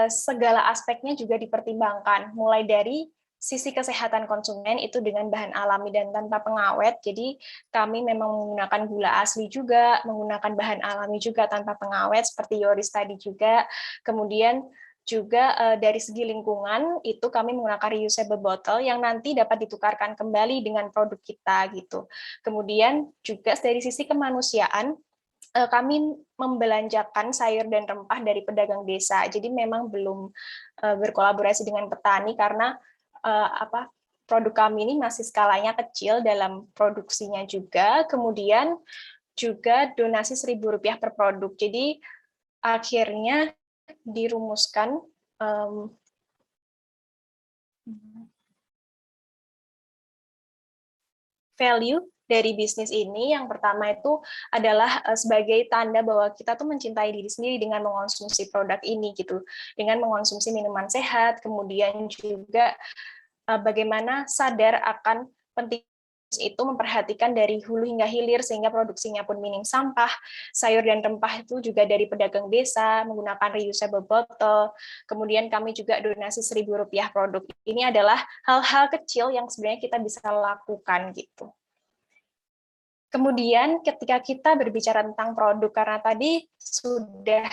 segala aspeknya juga dipertimbangkan, mulai dari sisi kesehatan konsumen itu dengan bahan alami dan tanpa pengawet. Jadi kami memang menggunakan gula asli juga, menggunakan bahan alami juga tanpa pengawet seperti Yoris tadi juga. Kemudian juga dari segi lingkungan itu kami menggunakan reusable bottle yang nanti dapat ditukarkan kembali dengan produk kita gitu. Kemudian juga dari sisi kemanusiaan kami membelanjakan sayur dan rempah dari pedagang desa. Jadi memang belum berkolaborasi dengan petani karena produk kami ini masih skalanya kecil dalam produksinya juga. Kemudian juga donasi Rp1.000 per produk. Jadi akhirnya dirumuskan value dari bisnis ini. Yang pertama itu adalah sebagai tanda bahwa kita tuh mencintai diri sendiri dengan mengonsumsi produk ini gitu, dengan mengonsumsi minuman sehat, kemudian juga bagaimana sadar akan penting itu memperhatikan dari hulu hingga hilir sehingga produksinya pun minim sampah, sayur dan rempah itu juga dari pedagang desa menggunakan reusable bottle, kemudian kami juga donasi Rp1.000 produk. Ini adalah hal-hal kecil yang sebenarnya kita bisa lakukan gitu. Kemudian ketika kita berbicara tentang produk, karena tadi sudah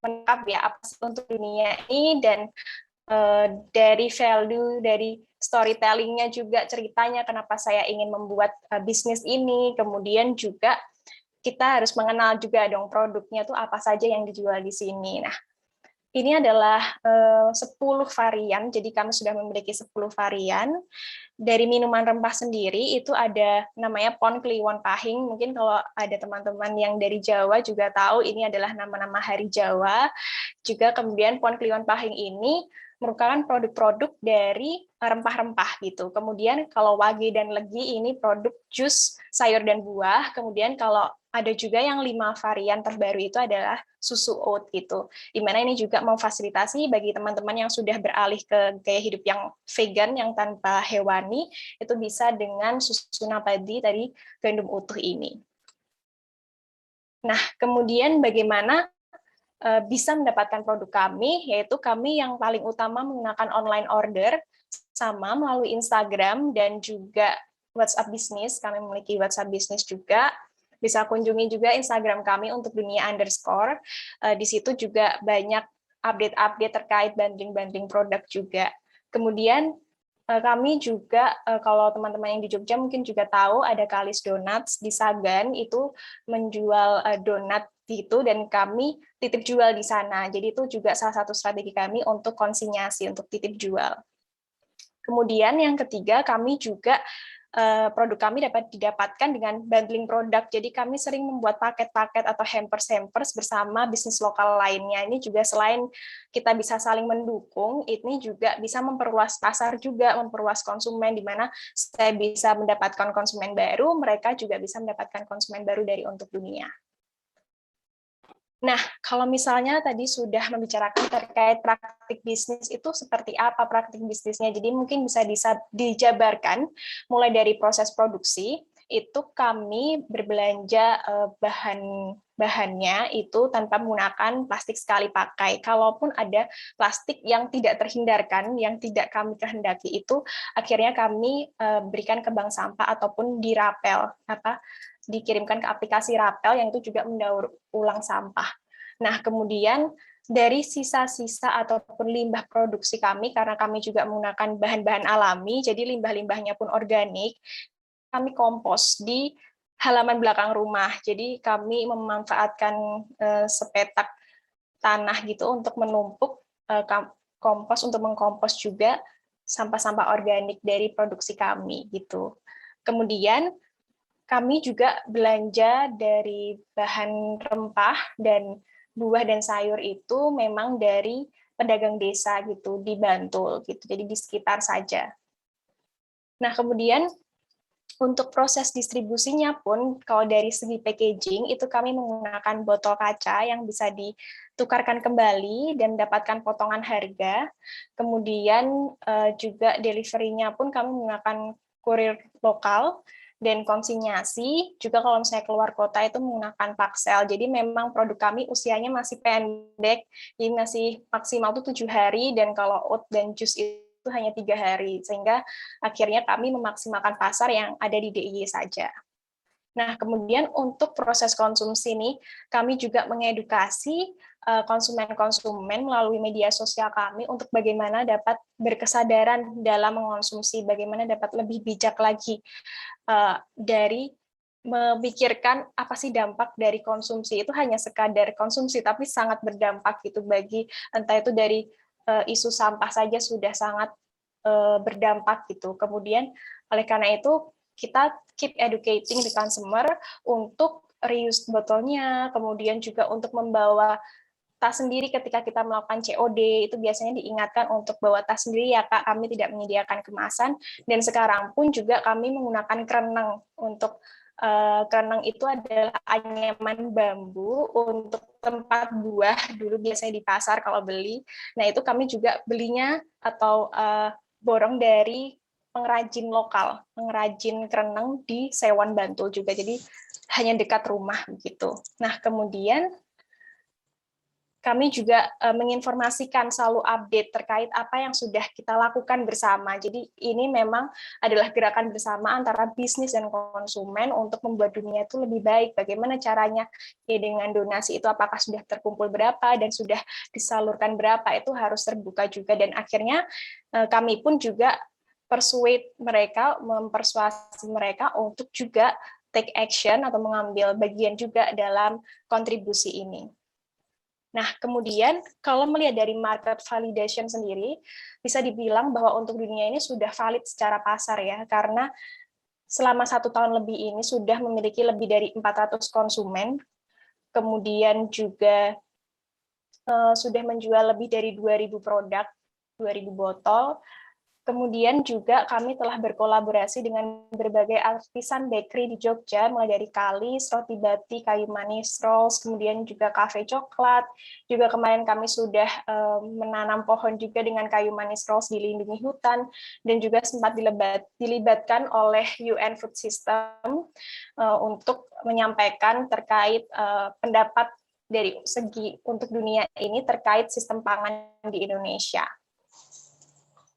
lengkap ya apa untuk dunia ini dan dari value, dari storytelling-nya juga ceritanya kenapa saya ingin membuat bisnis ini, kemudian juga kita harus mengenal juga dong produknya tuh apa saja yang dijual di sini. Nah, ini adalah 10 varian, jadi kami sudah memiliki 10 varian. Dari minuman rempah sendiri itu ada namanya Pon Kliwon Pahing. Mungkin kalau ada teman-teman yang dari Jawa juga tahu ini adalah nama-nama hari Jawa. Juga kemudian Pon Kliwon Pahing ini merupakan produk-produk dari rempah-rempah gitu. Kemudian kalau wage dan legi ini produk jus sayur dan buah. Kemudian kalau ada juga yang 5 varian terbaru itu adalah susu oat gitu. Dimana ini juga memfasilitasi bagi teman-teman yang sudah beralih ke gaya hidup yang vegan, yang tanpa hewani, itu bisa dengan susu nabati dari gandum utuh ini. Nah, kemudian bagaimana bisa mendapatkan produk kami, yaitu kami yang paling utama menggunakan online order, sama melalui Instagram dan juga WhatsApp Business. Kami memiliki WhatsApp Business juga. Bisa kunjungi juga Instagram kami untuk dunia underscore. Di situ juga banyak update-update terkait bundling-bundling produk juga. Kemudian kami juga, kalau teman-teman yang di Jogja mungkin juga tahu, ada Kalis Donuts di Sagan, itu menjual donat itu dan kami titip jual di sana. Jadi itu juga salah satu strategi kami untuk konsinyasi, untuk titip jual. Kemudian yang ketiga, kami juga produk kami dapat didapatkan dengan bundling produk. Jadi kami sering membuat paket-paket atau hampers-hampers bersama bisnis lokal lainnya. Ini juga selain kita bisa saling mendukung, ini juga bisa memperluas pasar juga, memperluas konsumen, di mana saya bisa mendapatkan konsumen baru, mereka juga bisa mendapatkan konsumen baru dari untuk dunia. Nah, kalau misalnya tadi sudah membicarakan terkait praktik bisnis itu seperti apa praktik bisnisnya, jadi mungkin bisa dijabarkan mulai dari proses produksi, itu kami berbelanja bahannya itu tanpa menggunakan plastik sekali pakai. Kalaupun ada plastik yang tidak terhindarkan, yang tidak kami kehendaki itu, akhirnya kami berikan ke bank sampah ataupun dirapel, dikirimkan ke aplikasi Rapel yang itu juga mendaur ulang sampah. Nah, kemudian dari sisa-sisa ataupun limbah produksi kami, karena kami juga menggunakan bahan-bahan alami, jadi limbah-limbahnya pun organik, kami kompos di halaman belakang rumah. Jadi kami memanfaatkan sepetak tanah gitu untuk menumpuk kompos, untuk mengkompos juga sampah-sampah organik dari produksi kami gitu. Kemudian kami juga belanja dari bahan rempah dan buah dan sayur itu memang dari pedagang desa gitu di Bantul gitu. Jadi di sekitar saja. Nah, kemudian untuk proses distribusinya pun kalau dari segi packaging itu kami menggunakan botol kaca yang bisa ditukarkan kembali dan mendapatkan potongan harga. Kemudian juga delivery-nya pun kami menggunakan kurir lokal dan konsinyasi. Juga kalau misalnya keluar kota itu menggunakan paksel. Jadi memang produk kami usianya masih pendek, jadi masih maksimal itu 7 hari, dan kalau oat dan jus itu hanya 3 hari. Sehingga akhirnya kami memaksimalkan pasar yang ada di DIY saja. Nah, kemudian untuk proses konsumsi nih, kami juga mengedukasi konsumen-konsumen melalui media sosial kami untuk bagaimana dapat berkesadaran dalam mengonsumsi, bagaimana dapat lebih bijak lagi dari memikirkan apa sih dampak dari konsumsi. Itu hanya sekadar konsumsi, tapi sangat berdampak gitu bagi, entah itu dari isu sampah saja sudah sangat berdampak gitu. Kemudian oleh karena itu kita keep educating the consumer untuk reuse botolnya, kemudian juga untuk membawa tas sendiri ketika kita melakukan COD, itu biasanya diingatkan untuk bawa tas sendiri ya Kak, kami tidak menyediakan kemasan, dan sekarang pun juga kami menggunakan kereneng. Untuk kereneng itu adalah anyaman bambu untuk tempat buah, dulu biasanya di pasar kalau beli. Nah itu kami juga belinya atau borong dari pengrajin lokal, pengrajin kereneng di Sewan Bantul juga, jadi hanya dekat rumah begitu. Nah kemudian kami juga menginformasikan, selalu update terkait apa yang sudah kita lakukan bersama. Jadi ini memang adalah gerakan bersama antara bisnis dan konsumen untuk membuat dunia itu lebih baik. Bagaimana caranya? Ya dengan donasi itu apakah sudah terkumpul berapa dan sudah disalurkan berapa, itu harus terbuka juga. Dan akhirnya kami pun juga persuade mereka, mempersuasi mereka untuk juga take action atau mengambil bagian juga dalam kontribusi ini. Nah, kemudian kalau melihat dari market validation sendiri, bisa dibilang bahwa untuk dunia ini sudah valid secara pasar ya, karena selama 1 tahun lebih ini sudah memiliki lebih dari 400 konsumen, kemudian juga sudah menjual lebih dari 2.000 produk, 2.000 botol. Kemudian juga kami telah berkolaborasi dengan berbagai artisan bakery di Jogja, mulai dari Kalis, Roti Bati, Kayu Manis Rolls, kemudian juga kafe coklat. Juga kemarin kami sudah menanam pohon juga dengan Kayu Manis Rolls dilindungi hutan, dan juga sempat dilibatkan oleh UN Food System untuk menyampaikan terkait pendapat dari segi untuk dunia ini terkait sistem pangan di Indonesia.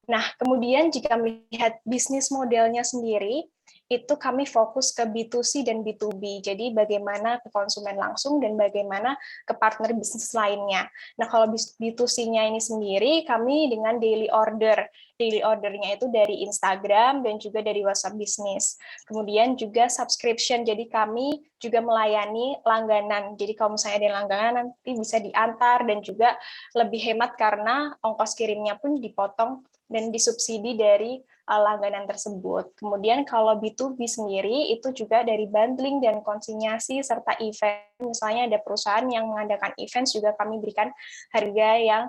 Nah, kemudian jika melihat bisnis modelnya sendiri, itu kami fokus ke B2C dan B2B. Jadi bagaimana ke konsumen langsung dan bagaimana ke partner bisnis lainnya. Nah, kalau B2C-nya ini sendiri, kami dengan daily order. Daily ordernya itu dari Instagram dan juga dari WhatsApp bisnis. Kemudian juga subscription, jadi kami juga melayani langganan. Jadi kalau misalnya ada langganan, nanti bisa diantar dan juga lebih hemat karena ongkos kirimnya pun dipotong dan disubsidi dari langganan tersebut. Kemudian kalau B2B sendiri itu juga dari bundling dan konsinyasi serta event. Misalnya ada perusahaan yang mengadakan event juga kami berikan harga yang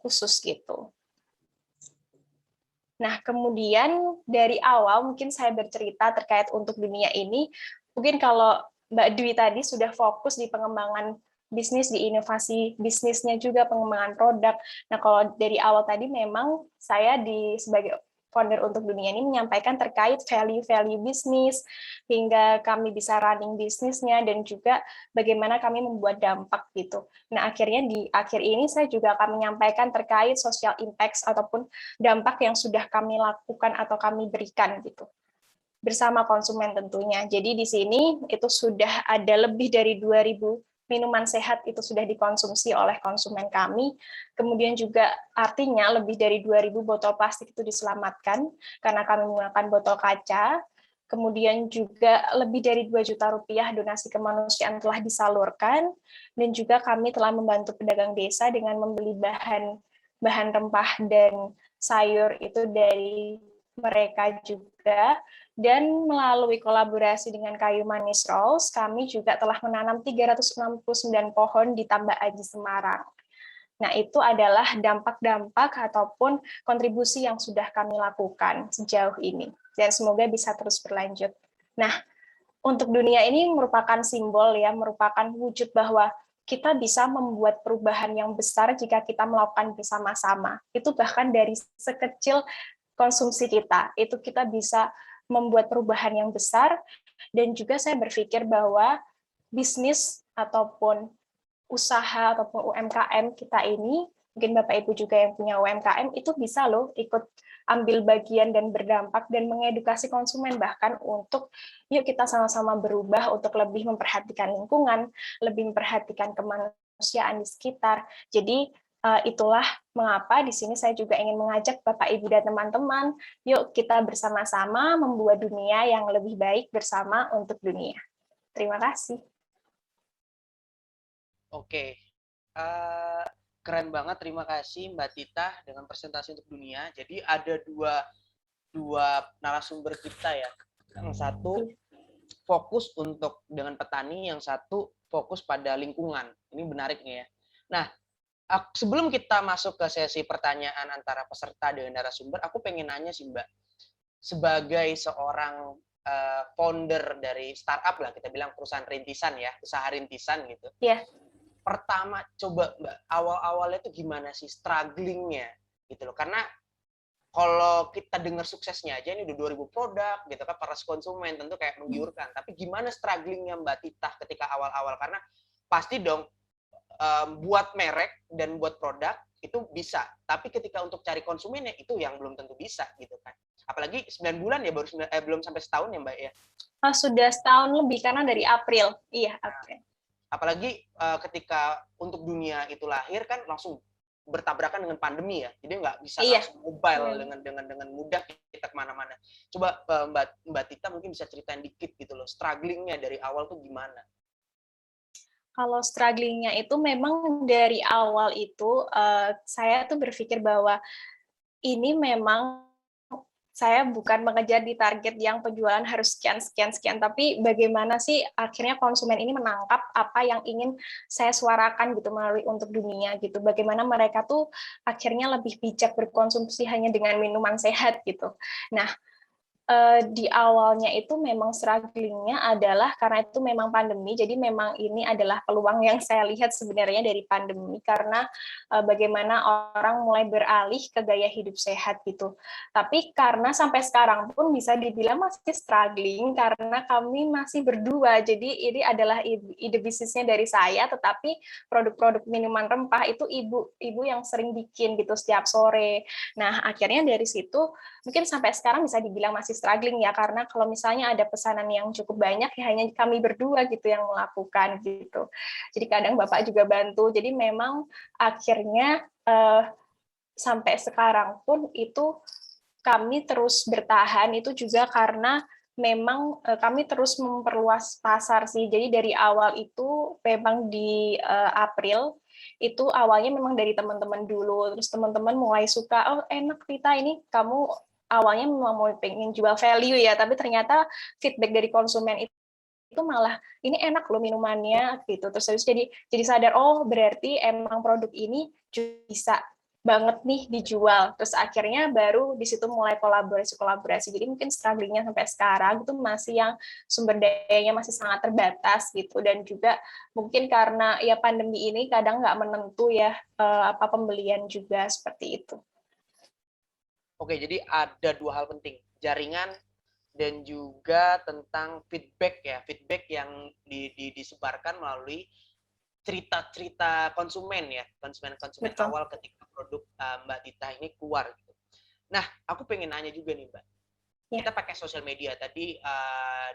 khusus gitu. Nah, kemudian dari awal mungkin saya bercerita terkait untuk dunia ini. Mungkin kalau Mbak Dwi tadi sudah fokus di pengembangan bisnis, di inovasi bisnisnya juga, pengembangan produk. Nah, kalau dari awal tadi memang saya sebagai founder untuk dunia ini menyampaikan terkait value-value bisnis, hingga kami bisa running bisnisnya, dan juga bagaimana kami membuat dampak gitu. Nah, akhirnya di akhir ini saya juga akan menyampaikan terkait social impact ataupun dampak yang sudah kami lakukan atau kami berikan gitu bersama konsumen tentunya. Jadi di sini itu sudah ada lebih dari 2.000 minuman sehat itu sudah dikonsumsi oleh konsumen kami. Kemudian juga artinya lebih dari 2.000 botol plastik itu diselamatkan karena kami menggunakan botol kaca. Kemudian juga lebih dari 2 juta rupiah donasi kemanusiaan telah disalurkan, dan juga kami telah membantu pedagang desa dengan membeli bahan rempah dan sayur itu dari mereka juga. Dan melalui kolaborasi dengan Kayu Manis Rolls, kami juga telah menanam 369 pohon di Tambak Aji Semarang. Nah, itu adalah dampak-dampak ataupun kontribusi yang sudah kami lakukan sejauh ini. Dan semoga bisa terus berlanjut. Nah, untuk dunia ini merupakan simbol ya, merupakan wujud bahwa kita bisa membuat perubahan yang besar jika kita melakukan bersama-sama. Itu bahkan dari sekecil konsumsi kita, itu kita bisa membuat perubahan yang besar, dan juga saya berpikir bahwa bisnis ataupun usaha ataupun UMKM kita ini, mungkin Bapak Ibu juga yang punya UMKM, itu bisa loh ikut ambil bagian dan berdampak dan mengedukasi konsumen, bahkan untuk yuk kita sama-sama berubah untuk lebih memperhatikan lingkungan, lebih memperhatikan kemanusiaan di sekitar. Jadi itulah mengapa di sini saya juga ingin mengajak Bapak Ibu dan teman-teman, yuk kita bersama-sama membuat dunia yang lebih baik bersama untuk dunia. Terima kasih. Oke, keren banget. Terima kasih Mbak Tita dengan presentasi untuk dunia. Jadi ada dua narasumber kita ya. Yang satu fokus untuk dengan petani, yang satu fokus pada lingkungan. Ini menarik nih ya. Nah, sebelum kita masuk ke sesi pertanyaan antara peserta dengan narasumber, aku pengen nanya sih Mbak, sebagai seorang founder dari startup lah, kita bilang perusahaan rintisan ya, usaha rintisan gitu. Iya. Pertama, coba Mbak, awal-awalnya itu gimana sih strugglingnya gitu loh. Karena kalau kita dengar suksesnya aja, ini udah 2000 produk gitu kan, para konsumen tentu kayak menggiurkan. Tapi gimana strugglingnya Mbak Tita ketika awal-awal? Karena pasti dong buat merek dan buat produk itu bisa, tapi ketika untuk cari konsumennya itu yang belum tentu bisa gitu kan. Apalagi 9 bulan ya, belum sampai setahun ya Mbak ya. Sudah setahun lebih karena dari April. Iya, April. Apalagi ketika untuk dunia itu lahir kan langsung bertabrakan dengan pandemi ya, jadi nggak bisa langsung mobile dengan mudah kita kemana-mana. Coba Mbak Tita mungkin bisa ceritain dikit gitu loh, strugglingnya dari awal tuh gimana? Kalau strugglingnya itu memang dari awal itu saya tuh berpikir bahwa ini memang saya bukan mengejar di target yang penjualan harus sekian, tapi bagaimana sih akhirnya konsumen ini menangkap apa yang ingin saya suarakan gitu melalui untuk dunia gitu. Bagaimana mereka tuh akhirnya lebih bijak berkonsumsi hanya dengan minuman sehat gitu. Nah, di awalnya itu memang strugglingnya adalah karena itu memang pandemi, jadi memang ini adalah peluang yang saya lihat sebenarnya dari pandemi, karena bagaimana orang mulai beralih ke gaya hidup sehat gitu. Tapi karena sampai sekarang pun bisa dibilang masih struggling karena kami masih berdua, jadi ini adalah ide bisnisnya dari saya, tetapi produk-produk minuman rempah itu ibu yang sering bikin gitu setiap sore. Nah, akhirnya dari situ mungkin sampai sekarang bisa dibilang masih struggling ya, karena kalau misalnya ada pesanan yang cukup banyak ya hanya kami berdua gitu yang melakukan gitu. Jadi kadang Bapak juga bantu. Jadi memang akhirnya sampai sekarang pun itu kami terus bertahan itu juga karena memang kami terus memperluas pasar sih. Jadi dari awal itu memang di April itu awalnya memang dari teman-teman dulu, terus teman-teman mulai suka, oh enak Tita ini kamu awalnya memang mau pengen jual value ya, tapi ternyata feedback dari konsumen itu malah ini enak loh minumannya gitu. Terus jadi sadar, oh berarti emang produk ini bisa banget nih dijual. Terus akhirnya baru di situ mulai kolaborasi. Jadi mungkin strugglingnya sampai sekarang itu masih yang sumber dayanya masih sangat terbatas gitu, dan juga mungkin karena ya pandemi ini kadang nggak menentu ya apa pembelian juga seperti itu. Oke, jadi ada dua hal penting, jaringan dan juga tentang feedback ya, feedback yang disebarkan melalui cerita-cerita konsumen ya, konsumen Betul. awal ketika produk Mbak Tita ini keluar gitu. Nah, aku pengen nanya juga nih Mbak, kita pakai sosial media tadi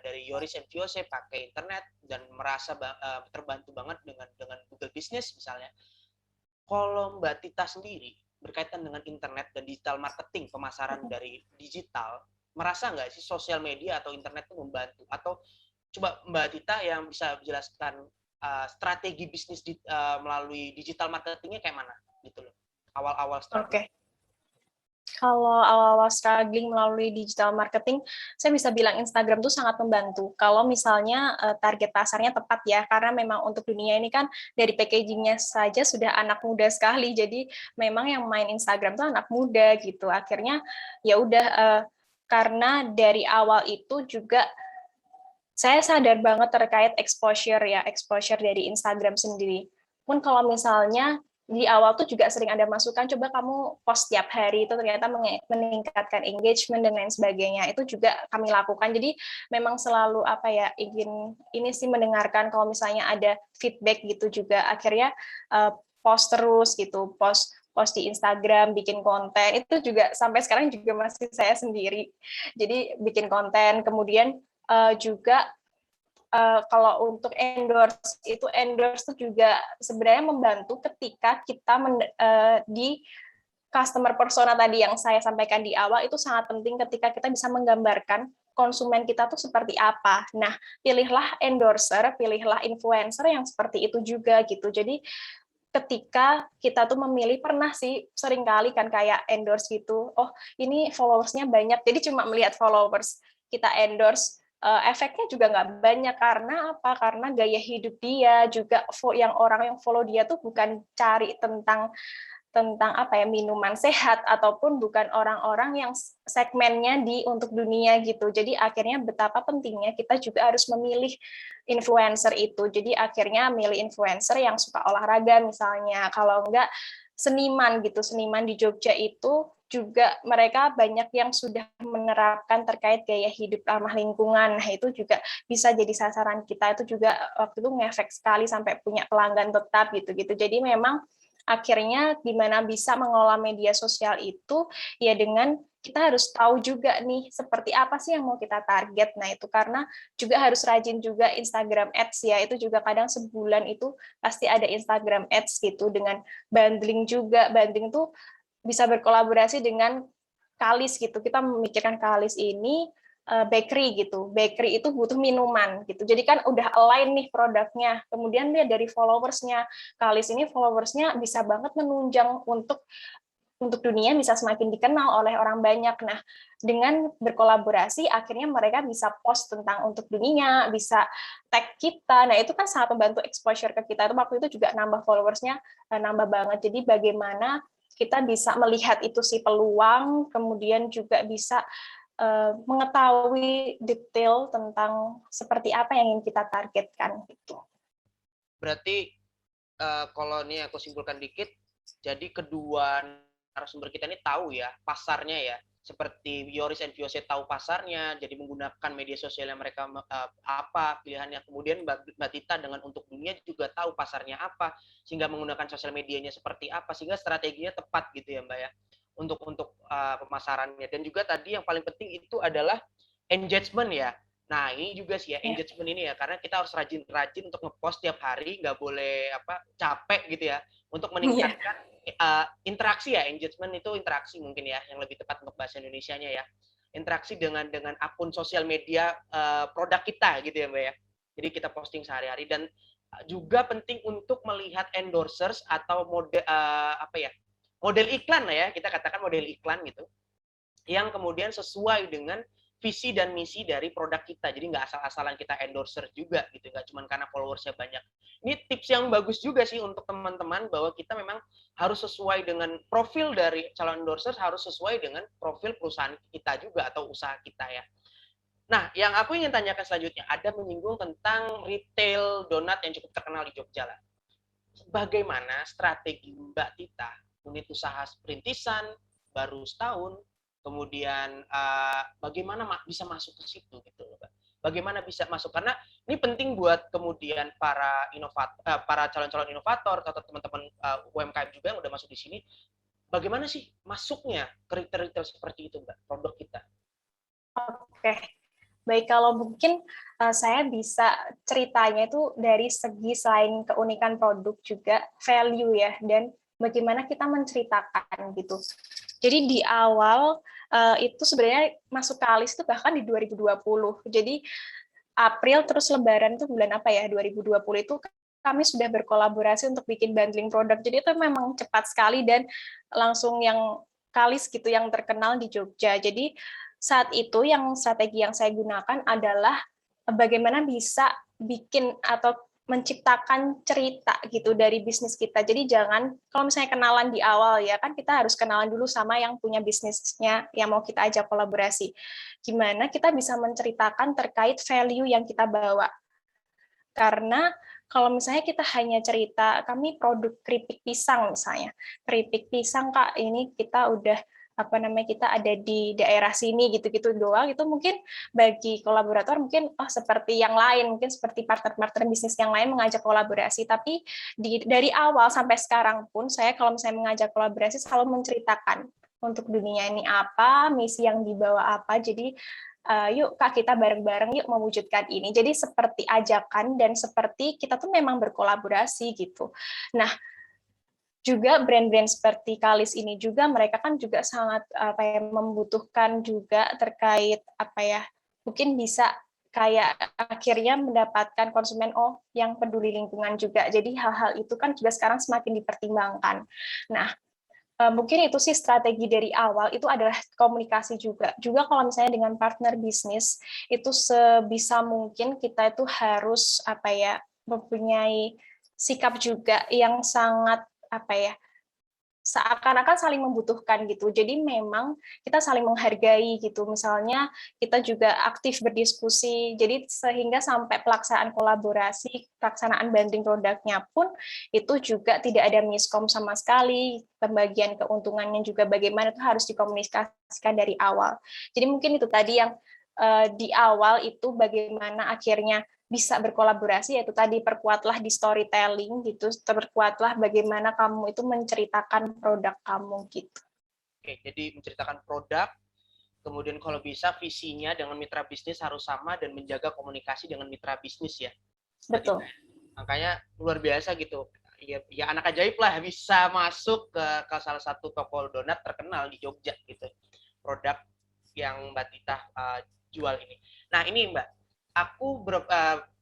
dari Yoris and Vio saya pakai internet dan merasa terbantu banget dengan Google Business misalnya. Kalau Mbak Tita sendiri berkaitan dengan internet dan digital marketing, pemasaran dari digital, merasa nggak sih sosial media atau internet itu membantu? Atau coba Mbak Tita yang bisa menjelaskan strategi bisnis melalui digital marketingnya kayak mana gitu loh, awal-awal struggling. Oke. Kalau awal-awal struggling melalui digital marketing, saya bisa bilang Instagram tuh sangat membantu. Kalau misalnya target pasarnya tepat ya, karena memang untuk dunia ini kan dari packagingnya saja sudah anak muda sekali, jadi memang yang main Instagram tuh anak muda gitu. Akhirnya ya udah karena dari awal itu juga saya sadar banget terkait exposure dari Instagram sendiri. Pun kalau misalnya di awal tuh juga sering ada masukan, coba kamu post tiap hari, itu ternyata meningkatkan engagement dan lain sebagainya. Itu juga kami lakukan. Jadi memang selalu apa ya, ingin ini sih mendengarkan kalau misalnya ada feedback gitu juga. Akhirnya post terus gitu, post di Instagram, bikin konten, itu juga sampai sekarang juga masih saya sendiri. Jadi bikin konten, kemudian juga kalau untuk endorse tuh juga sebenarnya membantu ketika kita di customer persona tadi yang saya sampaikan di awal, itu sangat penting ketika kita bisa menggambarkan konsumen kita tuh seperti apa. Nah, pilihlah endorser, pilihlah influencer yang seperti itu juga gitu. Jadi ketika kita tuh memilih, pernah sih seringkali kan kayak endorse gitu, oh ini followersnya banyak, jadi cuma melihat followers kita endorse, efeknya juga nggak banyak. Karena apa? Karena gaya hidup dia juga, yang orang yang follow dia tuh bukan cari tentang apa ya, minuman sehat, ataupun bukan orang-orang yang segmennya untuk dunia gitu. Jadi akhirnya betapa pentingnya kita juga harus memilih influencer itu. Jadi akhirnya milih influencer yang suka olahraga misalnya, kalau enggak seniman gitu. Seniman di Jogja itu juga mereka banyak yang sudah menerapkan terkait gaya hidup ramah lingkungan. Nah, itu juga bisa jadi sasaran kita. Itu juga waktu itu ngefek sekali sampai punya pelanggan tetap gitu-gitu. Jadi memang akhirnya gimana bisa mengelola media sosial itu ya dengan kita harus tahu juga nih seperti apa sih yang mau kita target. Nah, itu karena juga harus rajin juga Instagram Ads ya. Itu juga kadang sebulan itu pasti ada Instagram Ads gitu, dengan bundling juga. Bundling tuh bisa berkolaborasi dengan Kalis gitu. Kita memikirkan Kalis ini bakery gitu. Bakery itu butuh minuman gitu. Jadi kan udah align nih produknya. Kemudian dia dari followersnya. Kalis ini followersnya bisa banget menunjang untuk dunia, bisa semakin dikenal oleh orang banyak. Nah, dengan berkolaborasi akhirnya mereka bisa post tentang untuk dunia, bisa tag kita. Nah, itu kan sangat membantu exposure ke kita. Itu waktu itu juga nambah followersnya, nambah banget. Jadi bagaimana kita bisa melihat itu sih peluang, kemudian juga bisa mengetahui detail tentang seperti apa yang ingin kita targetkan gitu. Berarti kalau ini aku simpulkan dikit, jadi kedua narasumber kita ini tahu ya pasarnya ya, seperti Yoris and Fiose tahu pasarnya, jadi menggunakan media sosial yang mereka apa pilihannya. Kemudian Mbak Tita dengan untuk dunia juga tahu pasarnya apa, sehingga menggunakan sosial medianya seperti apa, sehingga strateginya tepat gitu ya Mbak ya untuk pemasarannya. Dan juga tadi yang paling penting itu adalah engagement ya. Nah, ini juga sih ya, engagement ini ya, karena kita harus rajin-rajin untuk ngepost tiap hari, nggak boleh capek gitu ya, untuk meningkatkan interaksi ya. Engagement itu interaksi mungkin ya, yang lebih tepat untuk bahasa Indonesianya ya. Interaksi dengan akun sosial media produk kita gitu ya Mbak ya. Jadi kita posting sehari-hari, dan juga penting untuk melihat endorsers atau model iklan lah ya, kita katakan model iklan gitu, yang kemudian sesuai dengan visi dan misi dari produk kita. Jadi nggak asal-asalan kita endorser juga gitu, nggak cuma karena followersnya banyak. Ini tips yang bagus juga sih untuk teman-teman, bahwa kita memang harus sesuai dengan profil dari calon endorser, harus sesuai dengan profil perusahaan kita juga atau usaha kita ya. Nah, yang aku ingin tanyakan selanjutnya, ada menyinggung tentang retail donat yang cukup terkenal di Jogja lah. Bagaimana strategi Mbak Tita, unit usaha perintisan, baru setahun, kemudian bagaimana bisa masuk ke situ gitu loh, Mbak. Bagaimana bisa masuk, karena ini penting buat kemudian para para calon-calon inovator atau teman-teman UMKM juga yang udah masuk di sini. Bagaimana sih masuknya ke retail seperti itu, Mbak, produk kita? Oke. Baik, kalau mungkin saya bisa ceritanya itu dari segi selain keunikan produk juga value ya, dan bagaimana kita menceritakan gitu. Jadi di awal itu sebenarnya masuk Kalis itu bahkan di 2020. Jadi April terus Lebaran itu bulan apa ya, 2020 itu kami sudah berkolaborasi untuk bikin bundling produk. Jadi itu memang cepat sekali dan langsung yang Kalis gitu yang terkenal di Jogja. Jadi saat itu yang strategi yang saya gunakan adalah bagaimana bisa bikin atau menciptakan cerita gitu dari bisnis kita. Jadi jangan, kalau misalnya kenalan di awal ya, kan kita harus kenalan dulu sama yang punya bisnisnya yang mau kita ajak kolaborasi. Gimana kita bisa menceritakan terkait value yang kita bawa. Karena kalau misalnya kita hanya cerita kami produk keripik pisang misalnya, keripik pisang Kak, ini kita udah kita ada di daerah sini gitu-gitu doang, itu mungkin bagi kolaborator mungkin seperti yang lain, mungkin seperti partner-partner bisnis yang lain mengajak kolaborasi, tapi dari awal sampai sekarang pun saya kalau misalnya mengajak kolaborasi selalu menceritakan untuk dunia ini apa, misi yang dibawa apa, jadi yuk Kak kita bareng-bareng yuk mewujudkan ini. Jadi seperti ajakan dan seperti kita tuh memang berkolaborasi gitu. Nah, juga brand-brand seperti Kalis ini juga mereka kan juga sangat membutuhkan juga terkait mungkin bisa kayak akhirnya mendapatkan konsumen yang peduli lingkungan juga. Jadi hal-hal itu kan juga sekarang semakin dipertimbangkan. Nah, mungkin itu sih strategi dari awal itu adalah komunikasi juga. Juga kalau misalnya dengan partner bisnis itu sebisa mungkin kita itu harus mempunyai sikap juga yang sangat seakan-akan saling membutuhkan gitu. Jadi memang kita saling menghargai gitu. Misalnya kita juga aktif berdiskusi. Jadi sehingga sampai pelaksanaan kolaborasi, pelaksanaan banding produknya pun itu juga tidak ada miskom sama sekali. Pembagian keuntungannya juga bagaimana itu harus dikomunikasikan dari awal. Jadi mungkin itu tadi yang di awal itu bagaimana akhirnya bisa berkolaborasi, yaitu tadi perkuatlah di storytelling gitu, perkuatlah bagaimana kamu itu menceritakan produk kamu gitu. Oke, jadi menceritakan produk, kemudian kalau bisa visinya dengan mitra bisnis harus sama dan menjaga komunikasi dengan mitra bisnis ya. Betul. Makanya luar biasa gitu. Ya anak ajaib lah bisa masuk ke salah satu toko donat terkenal di Jogja gitu. Produk yang Mbak Tita jual ini. Nah ini Mbak,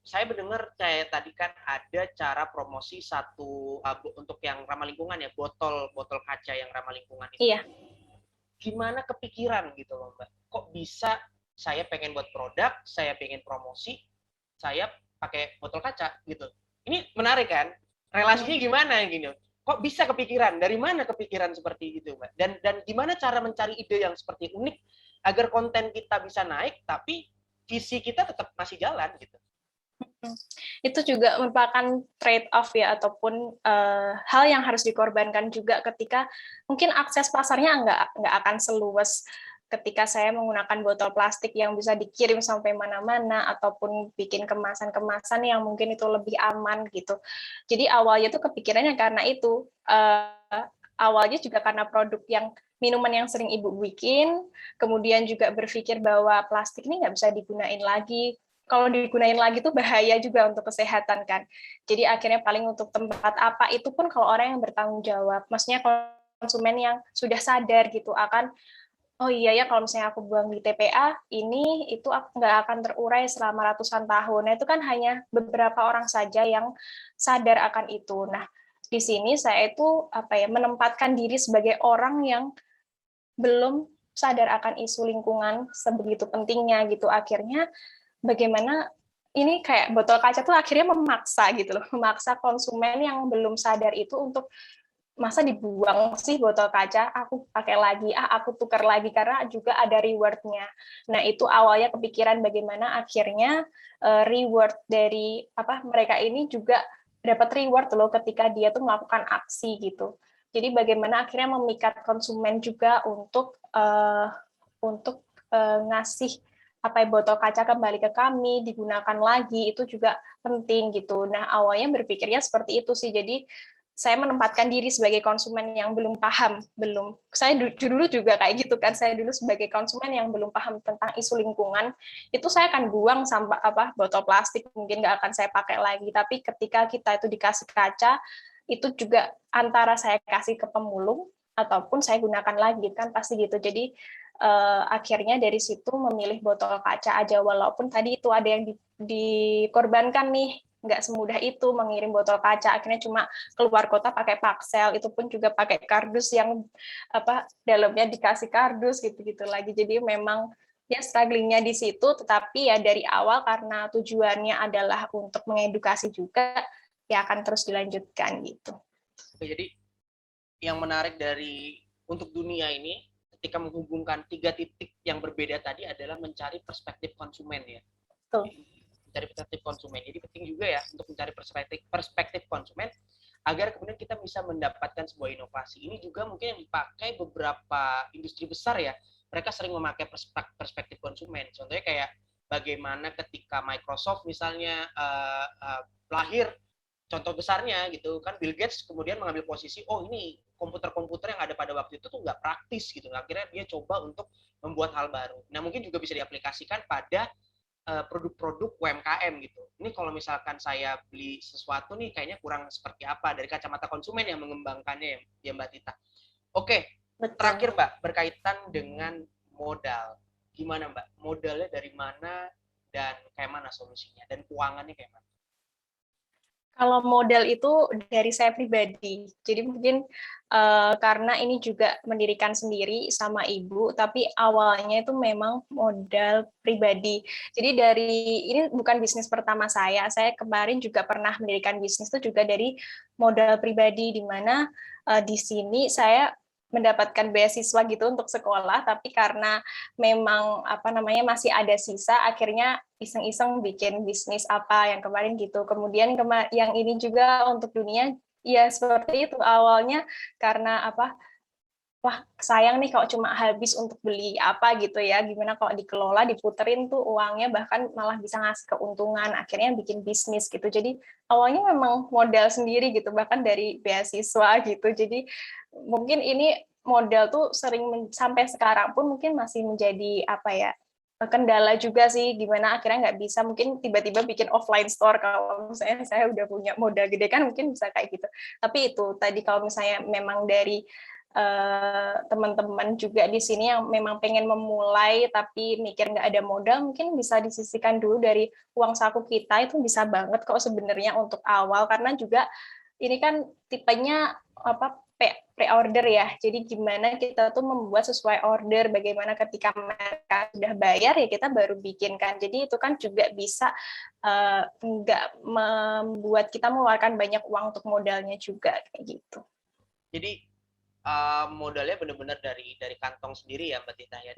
saya mendengar kayak tadi kan ada cara promosi satu untuk yang ramah lingkungan ya, botol kaca yang ramah lingkungan itu. Iya. Gimana kepikiran gitu loh Mbak? Kok bisa saya pengen buat produk, saya pengen promosi, saya pakai botol kaca gitu. Ini menarik kan? Relasinya gimana gitu? Kok bisa kepikiran? Dari mana kepikiran seperti itu Mbak? Dan gimana cara mencari ide yang seperti unik agar konten kita bisa naik tapi visi kita tetap masih jalan gitu. Itu juga merupakan trade off ya, ataupun hal yang harus dikorbankan juga ketika mungkin akses pasarnya nggak akan seluas ketika saya menggunakan botol plastik yang bisa dikirim sampai mana-mana, ataupun bikin kemasan-kemasan yang mungkin itu lebih aman gitu. Jadi awalnya tuh kepikirannya karena itu, awalnya juga karena produk yang minuman yang sering ibu bikin, kemudian juga berpikir bahwa plastik ini nggak bisa digunain lagi. Kalau digunain lagi tuh bahaya juga untuk kesehatan kan. Jadi akhirnya paling untuk tempat apa itu pun kalau orang yang bertanggung jawab, maksudnya konsumen yang sudah sadar gitu akan, oh iya ya kalau misalnya aku buang di TPA, ini itu nggak akan terurai selama ratusan tahun. Nah itu kan hanya beberapa orang saja yang sadar akan itu. Nah di sini saya itu menempatkan diri sebagai orang yang belum sadar akan isu lingkungan sebegitu pentingnya gitu. Akhirnya bagaimana ini kayak botol kaca tuh akhirnya memaksa gitu loh, memaksa konsumen yang belum sadar itu untuk masa dibuang sih botol kaca, aku pakai lagi, aku tukar lagi karena juga ada reward-nya. Nah, itu awalnya kepikiran bagaimana akhirnya reward dari mereka ini juga dapat reward loh ketika dia tuh melakukan aksi gitu. Jadi bagaimana akhirnya memikat konsumen juga untuk ngasih botol kaca kembali ke kami, digunakan lagi, itu juga penting gitu. Nah, awalnya berpikirnya seperti itu sih. Jadi saya menempatkan diri sebagai konsumen yang belum paham, saya dulu juga kayak gitu kan, saya dulu sebagai konsumen yang belum paham tentang isu lingkungan, itu saya akan buang sampah botol plastik, mungkin nggak akan saya pakai lagi. Tapi ketika kita itu dikasih kaca, itu juga antara saya kasih ke pemulung ataupun saya gunakan lagi kan pasti gitu. Jadi akhirnya dari situ memilih botol kaca aja, walaupun tadi itu ada yang dikorbankan nih, nggak semudah itu mengirim botol kaca, akhirnya cuma keluar kota pakai paksel, itu pun juga pakai kardus yang dalamnya dikasih kardus gitu-gitu lagi. Jadi memang ya strugglingnya di situ, tetapi ya dari awal karena tujuannya adalah untuk mengedukasi juga, ya akan terus dilanjutkan gitu. Jadi yang menarik dari untuk dunia ini ketika menghubungkan 3 titik yang berbeda tadi adalah mencari perspektif konsumen ya. Betul. mencari perspektif konsumen. Jadi penting juga ya untuk mencari perspektif konsumen agar kemudian kita bisa mendapatkan sebuah inovasi. Ini juga mungkin yang dipakai beberapa industri besar ya. Mereka sering memakai perspektif konsumen. Contohnya kayak bagaimana ketika Microsoft misalnya lahir, contoh besarnya gitu kan, Bill Gates kemudian mengambil posisi, oh ini komputer-komputer yang ada pada waktu itu tuh nggak praktis gitu. Akhirnya dia coba untuk membuat hal baru. Nah mungkin juga bisa diaplikasikan pada produk-produk UMKM gitu. Ini kalau misalkan saya beli sesuatu nih kayaknya kurang seperti apa dari kacamata konsumen yang mengembangkannya ya Mbak Tita. Oke, terakhir Mbak, berkaitan dengan modal. Gimana Mbak? Modalnya dari mana dan kayak mana solusinya? Dan keuangannya kayak mana? Kalau modal itu dari saya pribadi, jadi mungkin karena ini juga mendirikan sendiri sama ibu, tapi awalnya itu memang modal pribadi. Jadi ini bukan bisnis pertama saya kemarin juga pernah mendirikan bisnis itu juga dari modal pribadi, di mana di sini saya mendapatkan beasiswa gitu untuk sekolah, tapi karena memang masih ada sisa, akhirnya iseng-iseng bikin bisnis apa yang kemarin gitu. Kemudian yang ini juga untuk dunia, ya seperti itu awalnya karena wah sayang nih kalau cuma habis untuk beli apa gitu ya, gimana kalau dikelola, diputerin tuh uangnya bahkan malah bisa ngasih keuntungan, akhirnya bikin bisnis gitu. Jadi awalnya memang modal sendiri gitu, bahkan dari beasiswa gitu. Jadi mungkin ini modal tuh sampai sekarang pun mungkin masih menjadi kendala juga sih, gimana akhirnya nggak bisa mungkin tiba-tiba bikin offline store. Kalau misalnya saya udah punya modal gede kan mungkin bisa kayak gitu. Tapi itu tadi kalau misalnya memang dari teman-teman juga di sini yang memang pengen memulai tapi mikir nggak ada modal, mungkin bisa disisihkan dulu dari uang saku kita, itu bisa banget kok sebenarnya untuk awal, karena juga ini kan tipenya pre-order ya, jadi gimana kita tuh membuat sesuai order, bagaimana ketika mereka sudah bayar ya kita baru bikinkan, jadi itu kan juga bisa nggak membuat kita mengeluarkan banyak uang untuk modalnya juga kayak gitu. Jadi modalnya benar-benar dari kantong sendiri ya Mbak Tita ya,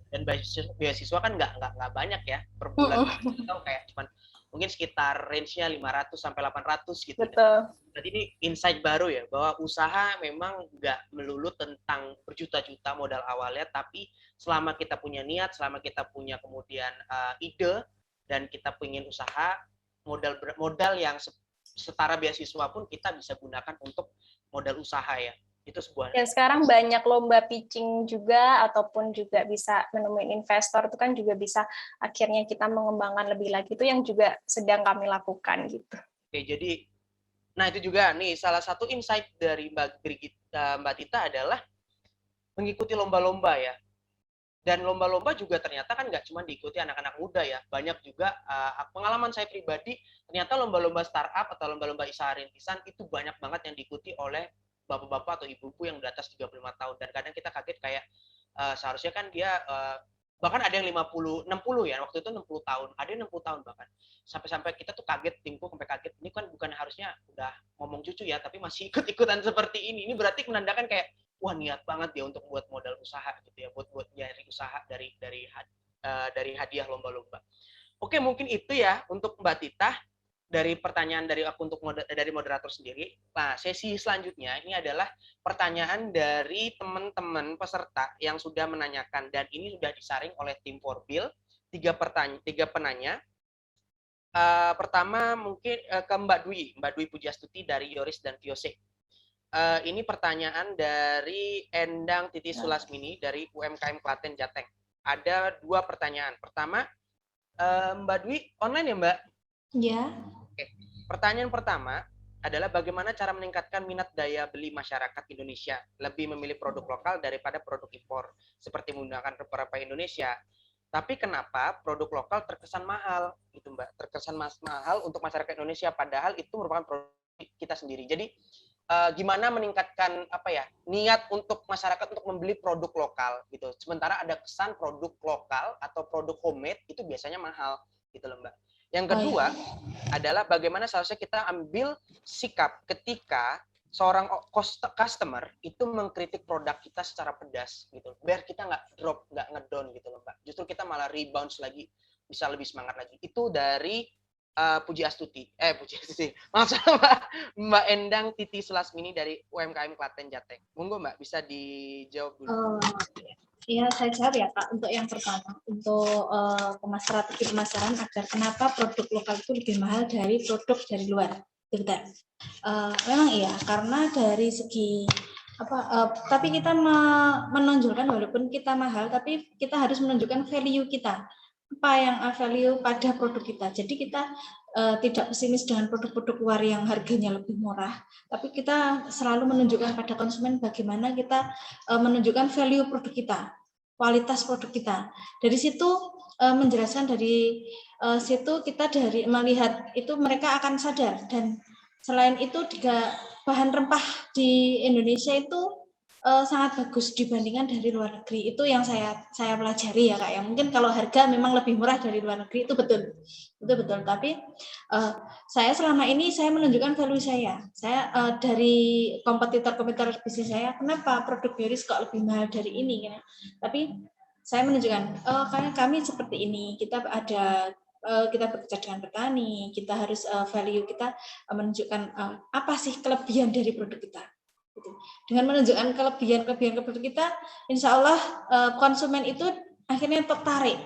dan beasiswa kan nggak banyak ya per bulan, atau kayak cuman mungkin sekitar range-nya 500 sampai 800 gitu. Betul. Jadi ini insight baru ya, bahwa usaha memang nggak melulu tentang berjuta-juta modal awalnya, tapi selama kita punya niat, selama kita punya kemudian ide dan kita pengen usaha, modal yang setara beasiswa pun kita bisa gunakan untuk modal usaha ya. Itu sebuah. Dan sekarang banyak lomba pitching juga, ataupun juga bisa menemuin investor, itu kan juga bisa akhirnya kita mengembangkan lebih lagi, itu yang juga sedang kami lakukan gitu. Oke, jadi nah itu juga nih salah satu insight dari Mbak Tita adalah mengikuti lomba-lomba ya. Dan lomba-lomba juga ternyata kan nggak cuma diikuti anak-anak muda ya, banyak juga pengalaman saya pribadi, ternyata lomba-lomba startup atau lomba-lomba usaha rintisan itu banyak banget yang diikuti oleh bapak-bapak atau ibu-ibu yang di atas 35 tahun, dan kadang kita kaget kayak seharusnya kan dia bahkan ada yang 50, 60 ya, waktu itu 60 tahun, ada yang 60 tahun bahkan. Sampai-sampai kita tuh kaget, timku sampai kaget, ini kan bukan harusnya udah ngomong cucu ya, tapi masih ikut-ikutan seperti ini. Ini berarti menandakan kayak, wah niat banget dia untuk buat modal usaha gitu ya, buat nyari usaha dari hadiah lomba-lomba. Oke, mungkin itu ya untuk Mbak Tita. Dari pertanyaan dari aku dari moderator sendiri. Nah, sesi selanjutnya ini adalah pertanyaan dari teman-teman peserta yang sudah menanyakan, dan ini sudah disaring oleh tim Forbil, tiga penanya. Pertama mungkin ke Mbak Dwi Pujastuti dari Yoris dan Viose. Ini pertanyaan dari Endang Titi Sulasmini dari UMKM Klaten Jateng. Ada 2 pertanyaan. Pertama, Mbak Dwi online ya Mbak? Ya. Oke. Pertanyaan pertama adalah bagaimana cara meningkatkan minat daya beli masyarakat Indonesia lebih memilih produk lokal daripada produk impor seperti menggunakan rempah-rempah Indonesia. Tapi kenapa produk lokal terkesan mahal gitu Mbak? Terkesan mahal untuk masyarakat Indonesia padahal itu merupakan produk kita sendiri. Jadi gimana meningkatkan niat untuk masyarakat untuk membeli produk lokal gitu. Sementara ada kesan produk lokal atau produk homemade itu biasanya mahal gitu loh Mbak. Yang kedua adalah bagaimana seharusnya kita ambil sikap ketika seorang customer itu mengkritik produk kita secara pedas gitu, biar kita nggak drop, nggak ngedown gitu loh Mbak. Justru kita malah rebound lagi bisa lebih semangat lagi. Itu dari Puji Astuti, maaf salah Mbak Endang Titi Selasmini dari UMKM Klaten Jateng. Monggo Mbak, bisa dijawab dulu. Iya, saya jawab ya Kak. Untuk yang pertama, untuk strategi pemasaran agar kenapa produk lokal itu lebih mahal dari produk dari luar. Bentar. Memang iya, karena dari segi tapi kita menonjolkan walaupun kita mahal, tapi kita harus menunjukkan value kita. Apa yang value pada produk kita. Jadi kita tidak pesimis dengan produk-produk luar yang harganya lebih murah, tapi kita selalu menunjukkan pada konsumen bagaimana kita menunjukkan value produk kita, kualitas produk kita. Dari situ menjelaskan dari situ kita dari melihat itu mereka akan sadar. Dan selain itu juga bahan rempah di Indonesia itu sangat bagus dibandingkan dari luar negeri. Itu yang saya pelajari ya Kak ya. Mungkin kalau harga memang lebih murah dari luar negeri, itu betul. Itu betul. Tapi saya selama ini saya menunjukkan value saya. Saya dari kompetitor bisnis saya, kenapa produk Bioris kok lebih mahal dari ini ya. Tapi saya menunjukkan karena kami seperti ini. Kita bekerja dengan petani, kita harus value kita menunjukkan apa sih kelebihan dari produk kita. Dengan menunjukkan kelebihan produk kita, insya Allah konsumen itu akhirnya tertarik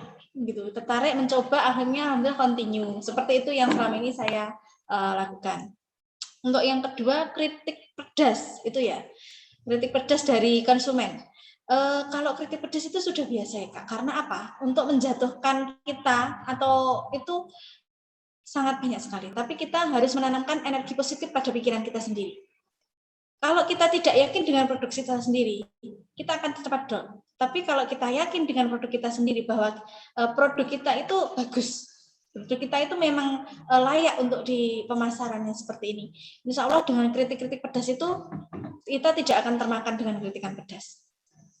mencoba, akhirnya alhamdulillah continue. Seperti itu yang selama ini saya lakukan. Untuk yang kedua, kritik pedas itu ya, kritik pedas dari konsumen. Kalau kritik pedas itu sudah biasa ya Kak, karena apa? Untuk menjatuhkan kita atau itu sangat banyak sekali. Tapi kita harus menanamkan energi positif pada pikiran kita sendiri. Kalau kita tidak yakin dengan produk kita sendiri, kita akan cepat down. Tapi kalau kita yakin dengan produk kita sendiri bahwa produk kita itu bagus, produk kita itu memang layak untuk di pemasarannya seperti ini. Insya Allah dengan kritik-kritik pedas itu kita tidak akan termakan dengan kritikan pedas.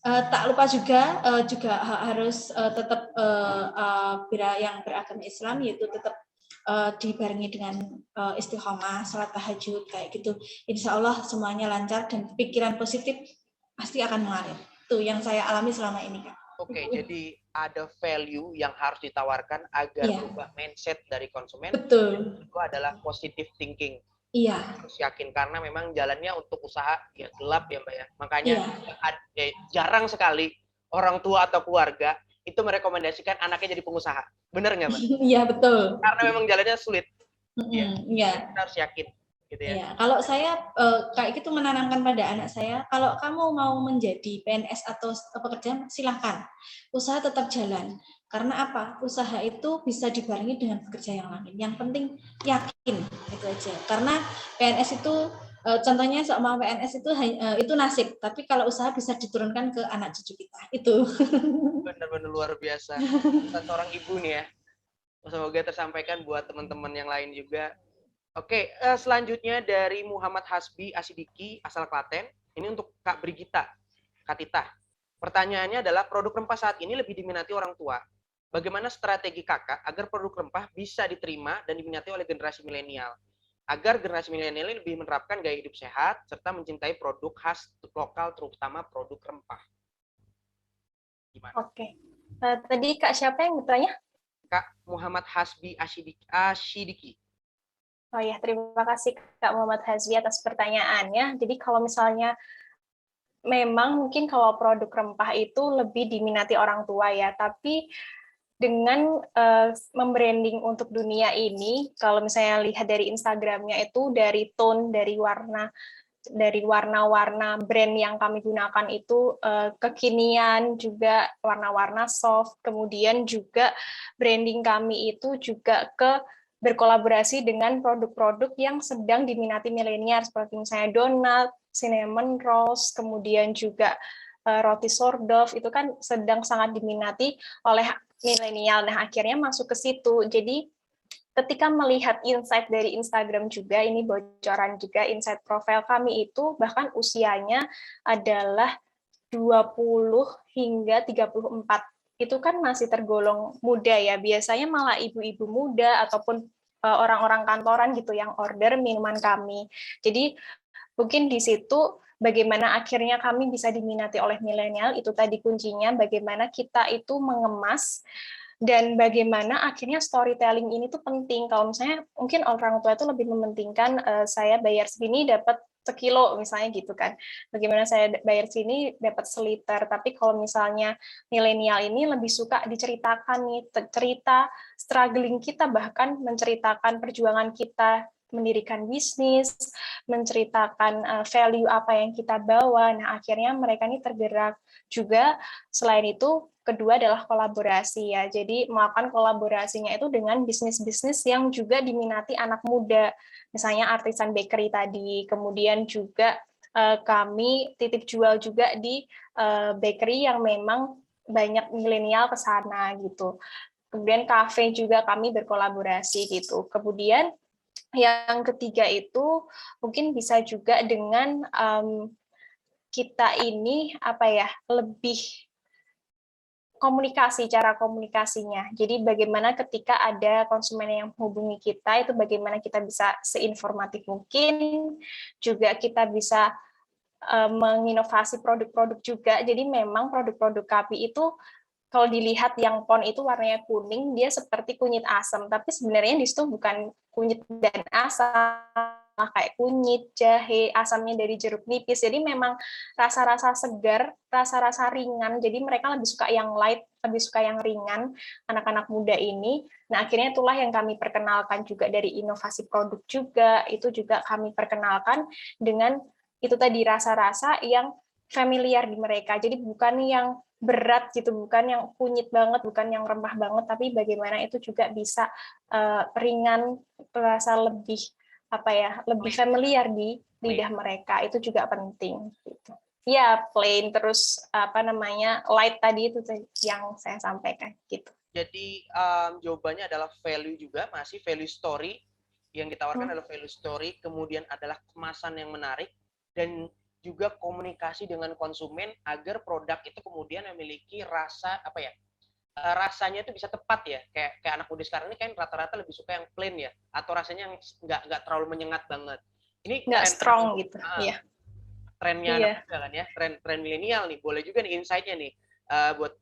Tak lupa juga harus tetap yang beragama Islam, yaitu tetap dibarengi dengan istiqomah, salat tahajud kayak gitu. Insya Allah semuanya lancar dan pikiran positif pasti akan mengalir. Itu yang saya alami selama ini Kak. Oke, jadi ada value yang harus ditawarkan agar berubah mindset dari konsumen. Betul. Itu adalah positive thinking. Iya. Harus yakin karena memang jalannya untuk usaha ya gelap ya Mbak ya. Makanya jarang sekali orang tua atau keluarga itu merekomendasikan anaknya jadi pengusaha. Bener nggak Mbak? Iya betul. Karena memang jalannya sulit. Iya. Kita harus yakin. Gitu ya. Ya, kalau saya kayak gitu menanamkan pada anak saya, kalau kamu mau menjadi PNS atau pekerjaan, silahkan. Usaha tetap jalan. Karena apa? Usaha itu bisa dibarengi dengan bekerja yang lain. Yang penting yakin, itu aja. Karena PNS itu contohnya seumur PNS itu nasib, tapi kalau usaha bisa diturunkan ke anak cucu kita. Itu. Benar-benar luar biasa. Seorang ibu nih ya. Semoga tersampaikan buat teman-teman yang lain juga. Oke, selanjutnya dari Muhammad Hasbi Asidiki asal Klaten. Ini untuk Kak Brigita, Kak Tita. Pertanyaannya adalah produk rempah saat ini lebih diminati orang tua. Bagaimana strategi kakak agar produk rempah bisa diterima dan diminati oleh generasi milenial? Agar generasi milenial lebih menerapkan gaya hidup sehat serta mencintai produk khas lokal terutama produk rempah. Gimana? Oke. Tadi Kak siapa yang bertanya? Kak Muhammad Hasbi Asidiki. Oh ya, terima kasih Kak Muhammad Hasbi atas pertanyaannya. Jadi kalau misalnya memang mungkin kalau produk rempah itu lebih diminati orang tua ya, tapi dengan membranding untuk dunia ini, kalau misalnya lihat dari Instagramnya itu dari tone, dari warna-warna brand yang kami gunakan itu kekinian, juga warna-warna soft, kemudian juga branding kami itu juga berkolaborasi dengan produk-produk yang sedang diminati milenial seperti misalnya donat, cinnamon rolls, kemudian juga roti sourdough itu kan sedang sangat diminati oleh milenial. Nah, akhirnya masuk ke situ. Jadi ketika melihat insight dari Instagram juga, ini bocoran juga insight profil kami itu bahkan usianya adalah 20 hingga 34. Itu kan masih tergolong muda ya, biasanya malah ibu-ibu muda ataupun orang-orang kantoran gitu yang order minuman kami. Jadi mungkin di situ bagaimana akhirnya kami bisa diminati oleh milenial, itu tadi kuncinya, bagaimana kita itu mengemas Dan bagaimana akhirnya storytelling ini tuh penting. Kalau misalnya mungkin orang tua itu lebih mementingkan saya bayar segini dapat sekilo misalnya gitu kan. Bagaimana saya bayar sini dapat seliter. Tapi kalau misalnya milenial ini lebih suka diceritakan nih cerita struggling kita, bahkan menceritakan perjuangan kita mendirikan bisnis, menceritakan value apa yang kita bawa. Nah, akhirnya mereka ini tergerak juga. Selain itu, kedua adalah kolaborasi ya. Jadi melakukan kolaborasinya itu dengan bisnis-bisnis yang juga diminati anak muda. Misalnya artisan bakery tadi, kemudian juga kami titip jual juga di bakery yang memang banyak milenial ke sana gitu. Kemudian kafe juga kami berkolaborasi gitu. Kemudian yang ketiga itu mungkin bisa juga dengan kita ini apa ya, lebih komunikasi, cara komunikasinya. Jadi bagaimana ketika ada konsumen yang menghubungi kita, itu bagaimana kita bisa seinformatif mungkin, juga kita bisa menginovasi produk-produk juga. Jadi memang produk-produk kami itu kalau dilihat yang pon itu warnanya kuning, dia seperti kunyit asam, tapi sebenarnya di situ bukan kunyit dan asam, kayak kunyit, jahe, asamnya dari jeruk nipis. Jadi memang rasa-rasa segar, rasa-rasa ringan. Jadi mereka lebih suka yang light, lebih suka yang ringan, anak-anak muda ini. Nah, akhirnya itulah yang kami perkenalkan juga dari inovasi produk juga. Itu juga kami perkenalkan dengan itu tadi rasa-rasa yang familiar di mereka. Jadi bukan yang berat gitu, bukan yang kunyit banget, bukan yang rempah banget, tapi bagaimana itu juga bisa ringan, terasa lebih apa ya, lebih familiar di lidah mereka. Itu juga penting gitu. Ya, plain terus apa namanya, light tadi itu yang saya sampaikan gitu. Jadi jawabannya adalah value juga, masih value story yang ditawarkan adalah value story, kemudian adalah kemasan yang menarik, dan juga komunikasi dengan konsumen agar produk itu kemudian memiliki rasa apa ya, rasanya itu bisa tepat ya, kayak anak muda sekarang ini kan rata-rata lebih suka yang plain ya, atau rasanya yang nggak terlalu menyengat banget. Ini nggak strong gitu, iya. Trennya anak muda kan ya, tren milenial nih, boleh juga nih insight-nya nih buat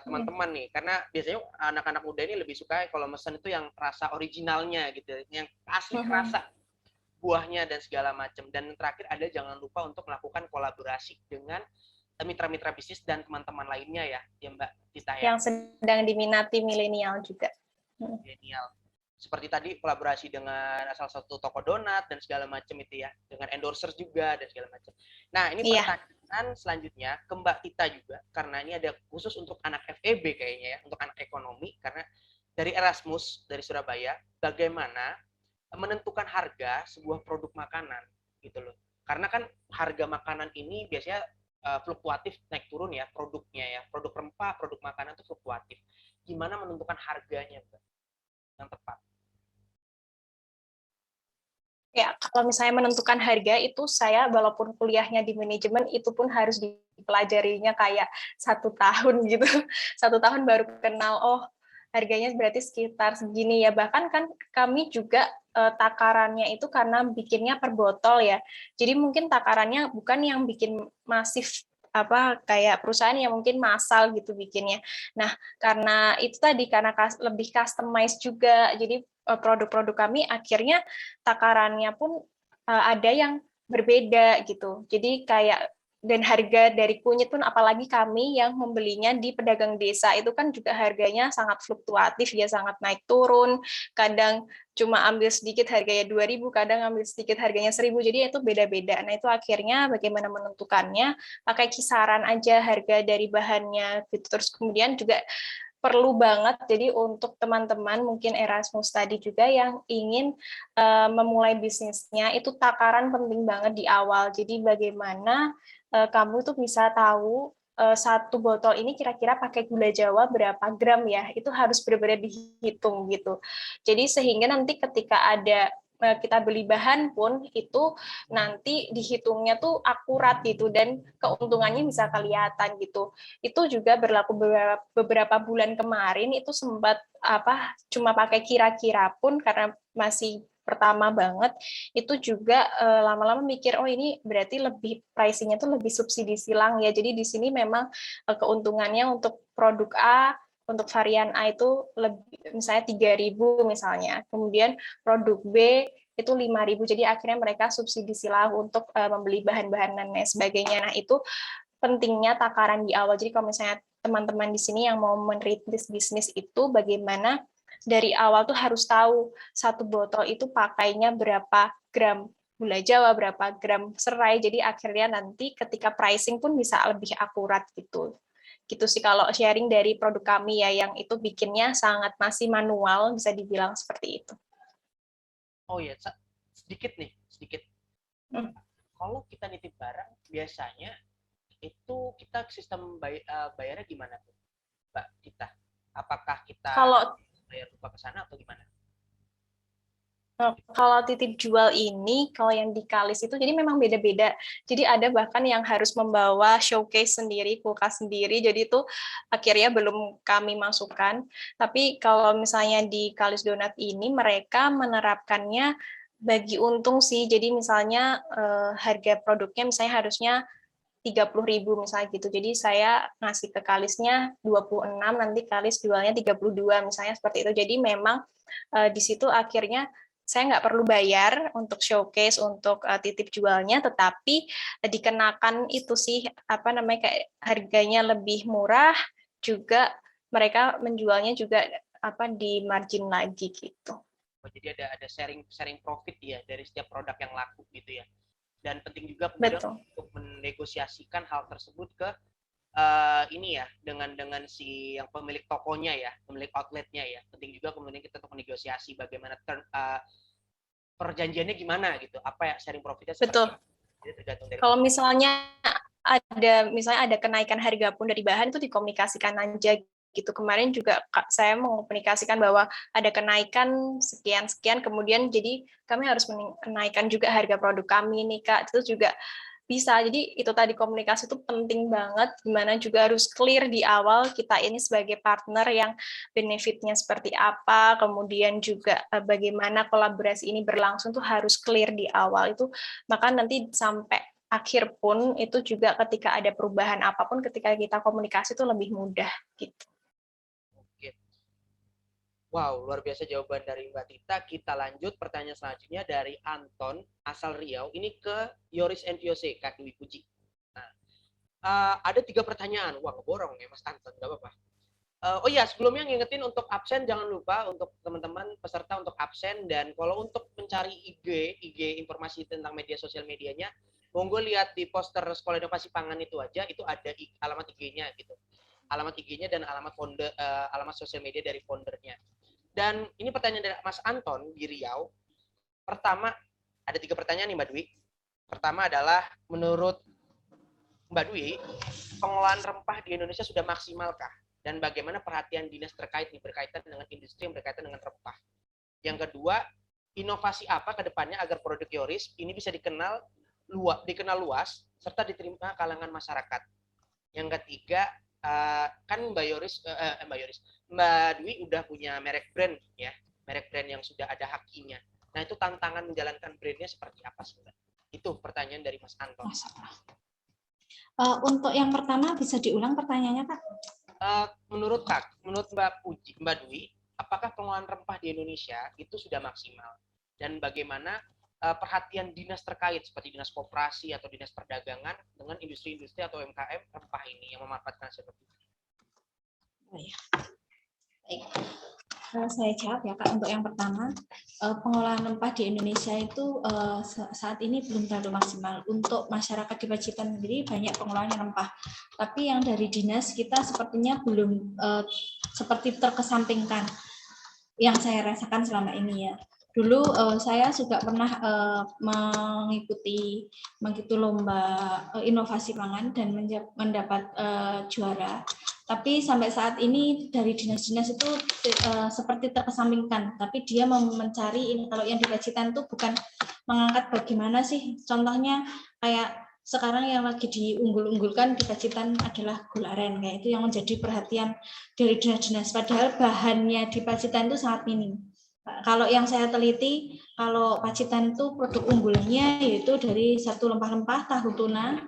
teman-teman nih, karena biasanya anak-anak muda ini lebih suka kalau mesen itu yang rasa originalnya gitu, yang asli rasa buahnya dan segala macam. Dan terakhir ada jangan lupa untuk melakukan kolaborasi dengan mitra-mitra bisnis dan teman-teman lainnya ya Mbak Tita ya. Yang sedang diminati milenial juga. Milenial. Seperti tadi kolaborasi dengan salah satu toko donat dan segala macam itu ya, dengan endorser juga dan segala macam. Nah, ini pertanyaan selanjutnya ke Mbak Tita juga, karena ini ada khusus untuk anak FEB kayaknya ya, untuk anak ekonomi, karena dari Erasmus dari Surabaya, bagaimana menentukan harga sebuah produk makanan gitu loh. Karena kan harga makanan ini biasanya fluktuatif, naik turun ya produknya ya. Produk rempah, produk makanan itu fluktuatif. Gimana menentukan harganya, Mbak, yang tepat? Ya, kalau misalnya menentukan harga itu saya walaupun kuliahnya di manajemen itu pun harus dipelajarinya kayak 1 tahun gitu. 1 tahun baru kenal, oh harganya berarti sekitar segini ya. Bahkan kan kami juga takarannya itu karena bikinnya per botol ya. Jadi mungkin takarannya bukan yang bikin masif apa kayak perusahaan yang mungkin massal gitu bikinnya. Nah, karena itu tadi karena lebih customize juga. Jadi produk-produk kami akhirnya takarannya pun ada yang berbeda gitu. Jadi kayak dan harga dari kunyit pun apalagi kami yang membelinya di pedagang desa itu kan juga harganya sangat fluktuatif ya, sangat naik turun, kadang cuma ambil sedikit harganya 2.000, kadang ambil sedikit harganya 1.000, jadi itu beda-beda. Nah itu akhirnya bagaimana menentukannya, pakai kisaran aja harga dari bahannya gitu. Terus kemudian juga perlu banget, jadi untuk teman-teman mungkin Erasmus tadi juga yang ingin memulai bisnisnya, itu takaran penting banget di awal. Jadi bagaimana kamu tuh bisa tahu satu botol ini kira-kira pakai gula Jawa berapa gram ya, itu harus benar-benar dihitung gitu. Jadi sehingga nanti ketika ada kita beli bahan pun itu nanti dihitungnya tuh akurat gitu dan keuntungannya bisa kelihatan gitu. Itu juga berlaku beberapa bulan kemarin itu sempat apa cuma pakai kira-kira pun karena masih pertama banget itu juga lama-lama mikir oh ini berarti lebih pricing-nya tuh lebih subsidi silang ya. Jadi di sini memang keuntungannya untuk produk A untuk varian A itu lebih, misalnya 3.000 misalnya, kemudian produk B itu 5.000, jadi akhirnya mereka subsidi silang untuk membeli bahan-bahan dan lain sebagainya. Nah, itu pentingnya takaran di awal. Jadi kalau misalnya teman-teman di sini yang mau merintis bisnis itu, bagaimana dari awal tuh harus tahu satu botol itu pakainya berapa gram gula Jawa, berapa gram serai, jadi akhirnya nanti ketika pricing pun bisa lebih akurat gitu. Gitu sih kalau sharing dari produk kami ya, yang itu bikinnya sangat masih manual, bisa dibilang seperti itu. Oh ya, sedikit nih, sedikit. Kalau kita nitip barang, biasanya itu kita sistem bayarnya gimana tuh, Mbak Dita? Apakah kita bayar lupa ke sana atau gimana? Kalau titip jual ini, kalau yang di Kalis itu, jadi memang beda-beda. Jadi ada bahkan yang harus membawa showcase sendiri, kulkas sendiri, jadi itu akhirnya belum kami masukkan. Tapi kalau misalnya di Kalis Donat ini, mereka menerapkannya bagi untung sih. Jadi misalnya harga produknya misalnya harusnya 30.000 misalnya gitu. Jadi saya ngasih ke Kalisnya 26, nanti Kalis jualnya 32 misalnya seperti itu. Jadi memang di situ akhirnya saya nggak perlu bayar untuk showcase, untuk titip jualnya, tetapi dikenakan itu sih apa namanya kayak harganya lebih murah, juga mereka menjualnya juga apa di margin lagi gitu. Oh, jadi ada sharing profit ya dari setiap produk yang laku gitu ya. Dan penting juga kemudian untuk menegosiasikan hal tersebut ke ini ya dengan si yang pemilik tokonya ya, pemilik outletnya ya. Penting juga kemudian kita untuk menegosiasi bagaimana perjanjiannya gimana gitu, apa ya sharing profitnya seperti betul. Jadi tergantung dari kalau misalnya ada kenaikan harga pun dari bahan itu dikomunikasikan aja gitu. Kemarin juga saya mengkomunikasikan bahwa ada kenaikan sekian kemudian jadi kami harus menaikkan juga harga produk kami nih Kak. Itu juga bisa. Jadi itu tadi komunikasi itu penting banget, gimana juga harus clear di awal kita ini sebagai partner yang benefitnya seperti apa, kemudian juga bagaimana kolaborasi ini berlangsung tuh harus clear di awal itu, maka nanti sampai akhir pun itu juga ketika ada perubahan apapun ketika kita komunikasi itu lebih mudah gitu. Wow, luar biasa jawaban dari Mbak Tita. Kita lanjut pertanyaan selanjutnya dari Anton, asal Riau. Ini ke Yoris Enviose, Kak Dwi Puji. Nah, ada 3 pertanyaan. Wah, ngeborong ya Mas Anton, nggak apa-apa. Oh iya, sebelumnya ngingetin untuk absen, jangan lupa untuk teman-teman peserta untuk absen. Dan kalau untuk mencari IG informasi tentang media sosial medianya, monggo lihat di poster Sekolah Inovasi Pangan itu aja, itu ada alamat IG-nya gitu. Alamat IG-nya dan alamat alamat sosial media dari foundernya. Dan ini pertanyaan dari Mas Anton di Riau. Pertama, ada 3 pertanyaan nih Mbak Dwi. Pertama adalah, menurut Mbak Dwi, pengolahan rempah di Indonesia sudah maksimalkah? Dan bagaimana perhatian dinas terkait berkaitan dengan industri yang berkaitan dengan rempah? Yang kedua, inovasi apa ke depannya agar produk Yoris ini bisa dikenal luas serta diterima kalangan masyarakat? Yang ketiga, kan Mbak Dwi udah punya merek brand ya, merek brand yang sudah ada hakinya. Nah, itu tantangan menjalankan brandnya seperti apa sih, Mbak? Itu pertanyaan dari Mas Anton. Untuk yang pertama bisa diulang pertanyaannya, Kak? Menurut Mbak Dwi, apakah pengolahan rempah di Indonesia itu sudah maksimal? Dan bagaimana perhatian dinas terkait seperti dinas koperasi atau dinas perdagangan dengan industri-industri atau UMKM rempah ini yang memanfaatkan seperti itu? Oh, ya. Baik. Saya jawab ya Kak. Untuk yang pertama, pengolahan rempah di Indonesia itu saat ini belum terlalu maksimal. Untuk masyarakat di Pacitan sendiri banyak pengolahan rempah, tapi yang dari dinas kita sepertinya belum seperti terkesampingkan yang saya rasakan selama ini ya. Dulu saya juga pernah mengikuti lomba inovasi pangan dan mendapat juara. Tapi sampai saat ini dari dinas-dinas itu seperti terkesampingkan. Tapi dia mencari, kalau yang di Pacitan itu bukan mengangkat bagaimana sih. Contohnya kayak sekarang yang lagi diunggul-unggulkan di Pacitan adalah gula aren. Kayak itu yang menjadi perhatian dari dinas-dinas. Padahal bahannya di Pacitan itu sangat minim. Kalau yang saya teliti, kalau Pacitan itu produk unggulannya yaitu dari satu rempah-rempah, tahu tuna,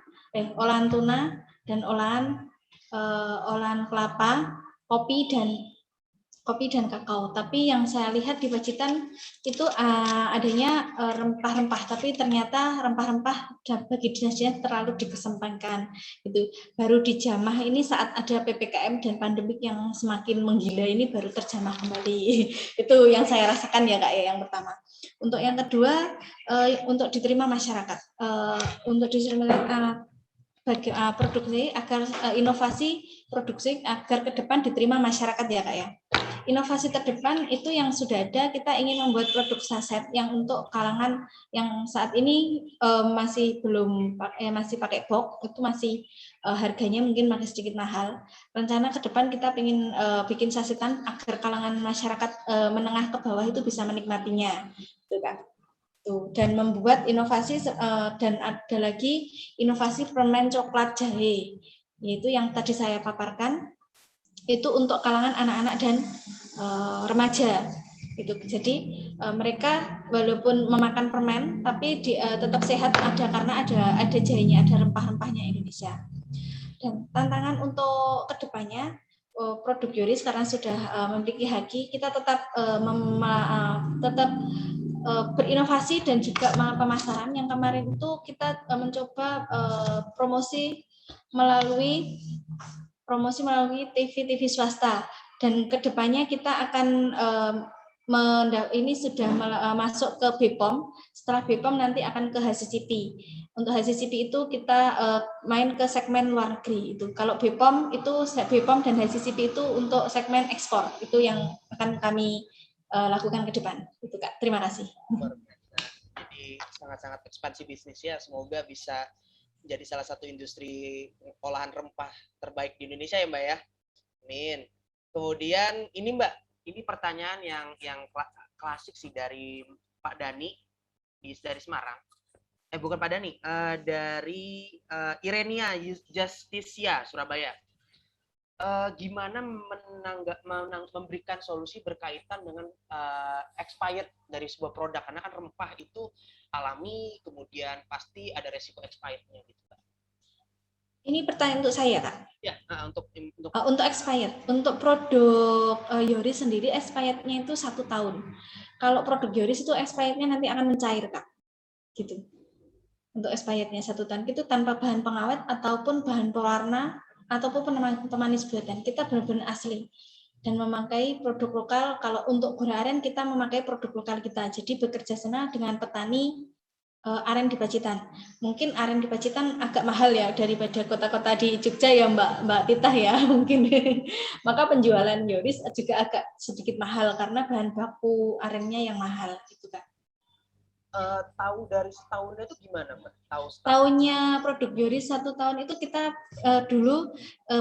olahan tuna, dan olahan kelapa, kopi dan kakao. Tapi yang saya lihat di Pacitan itu adanya rempah-rempah, tapi ternyata rempah-rempah bagi dinas-dinas terlalu dikesampingkan. Itu baru dijamah ini saat ada PPKM dan pandemik yang semakin menggila ini baru terjamah kembali. Itu yang saya rasakan ya Kak ya, yang pertama. Untuk yang kedua, untuk diterima masyarakat. Untuk diterima produksi agar inovasi produksi agar ke depan diterima masyarakat ya Kak ya. Inovasi terdepan itu yang sudah ada, kita ingin membuat produk saset yang untuk kalangan yang saat ini masih belum masih pakai box, itu masih harganya mungkin masih sedikit mahal. Rencana ke depan kita ingin bikin sasetan agar kalangan masyarakat menengah ke bawah itu bisa menikmatinya, gitu kan. Dan membuat inovasi dan ada lagi inovasi permen coklat jahe, yaitu yang tadi saya paparkan, itu untuk kalangan anak-anak dan remaja. Itu jadi mereka walaupun memakan permen tapi tetap sehat karena ada jahenya, ada rempah-rempahnya Indonesia. Dan tantangan untuk kedepannya produk Yoris karena sudah memiliki haki, kita tetap berinovasi dan juga pemasaran. Yang kemarin itu kita mencoba promosi melalui TV swasta, dan kedepannya kita akan ini sudah masuk ke BPOM. Setelah BPOM nanti akan ke HCCP. Untuk HCCP itu kita main ke segmen luar negeri. Itu kalau BPOM dan HCCP itu untuk segmen ekspor. Itu yang akan kami lakukan ke depan. Itu Kak. Terima kasih. Jadi sangat-sangat ekspansi bisnis ya. Semoga bisa jadi salah satu industri olahan rempah terbaik di Indonesia ya Mbak ya. Amin. Kemudian ini Mbak, ini pertanyaan yang klasik sih dari Pak Dani dari Semarang. Bukan Pak Dani, dari Irenia Justicia Surabaya. Gimana memberikan solusi berkaitan dengan expired dari sebuah produk, karena kan rempah itu alami, kemudian pasti ada resiko expirednya gitu Kak. Ini pertanyaan untuk saya Kak. Ya, untuk expired, untuk produk Yoris sendiri expirednya itu 1 tahun. Kalau produk Yoris itu expirednya nanti akan mencair Kak, gitu. Untuk expirednya 1 tahun itu tanpa bahan pengawet ataupun bahan pewarna ataupun pemanis buatan, kita benar-benar asli dan memakai produk lokal. Kalau untuk gula aren kita memakai produk lokal kita, jadi bekerja sama dengan petani aren di Pacitan. Mungkin aren di Pacitan agak mahal ya daripada kota-kota di Jogja ya Mbak Titah ya mungkin. Maka penjualan Yoris juga agak sedikit mahal karena bahan baku arennya yang mahal gitu kan. Tahu dari setahunnya itu gimana Mbak? Tahunnya produk Yoris 1 tahun itu kita dulu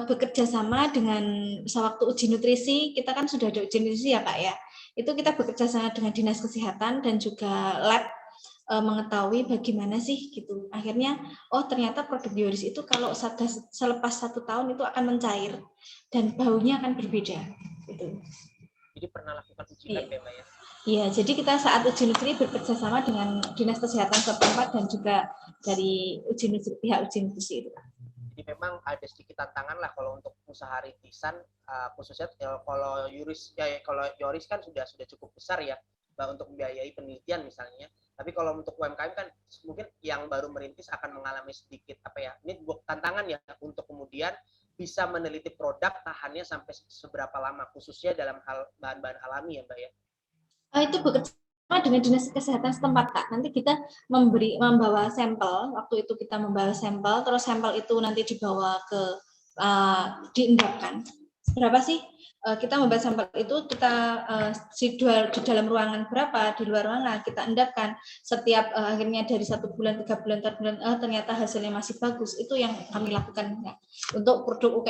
bekerja sama dengan sewaktu uji nutrisi, kita kan sudah ada uji nutrisi ya Kak ya. Itu kita bekerja sama dengan Dinas Kesehatan dan juga lab mengetahui bagaimana sih gitu. Akhirnya ternyata produk Yoris itu kalau selepas 1 tahun itu akan mencair dan baunya akan berbeda gitu. Jadi pernah lakukan uji lab ya Mbak ya? Iya, jadi kita saat uji nutrisi bekerja sama dengan Dinas Kesehatan setempat dan juga dari pihak uji nutrisi itu. Jadi memang ada sedikit tantangan lah kalau untuk usaha rintisan, khususnya kalau Yoris kan sudah cukup besar ya Mbak untuk membiayai penelitian misalnya. Tapi kalau untuk UMKM kan mungkin yang baru merintis akan mengalami sedikit ini tantangan ya untuk kemudian bisa meneliti produk tahannya sampai seberapa lama, khususnya dalam hal bahan-bahan alami ya Mbak ya. Itu bekerja sama dengan Dinas Kesehatan setempat Kak. Nanti kita membawa sampel, waktu itu kita membawa sampel, terus sampel itu nanti dibawa ke diendapkan. Berapa sih? Kita membawa sampel itu kita di dalam ruangan berapa, di luar ruangan kita endapkan. Setiap akhirnya dari 1 bulan, 3 bulan, 4 bulan, ternyata hasilnya masih bagus. Itu yang kami lakukan ya. Untuk produk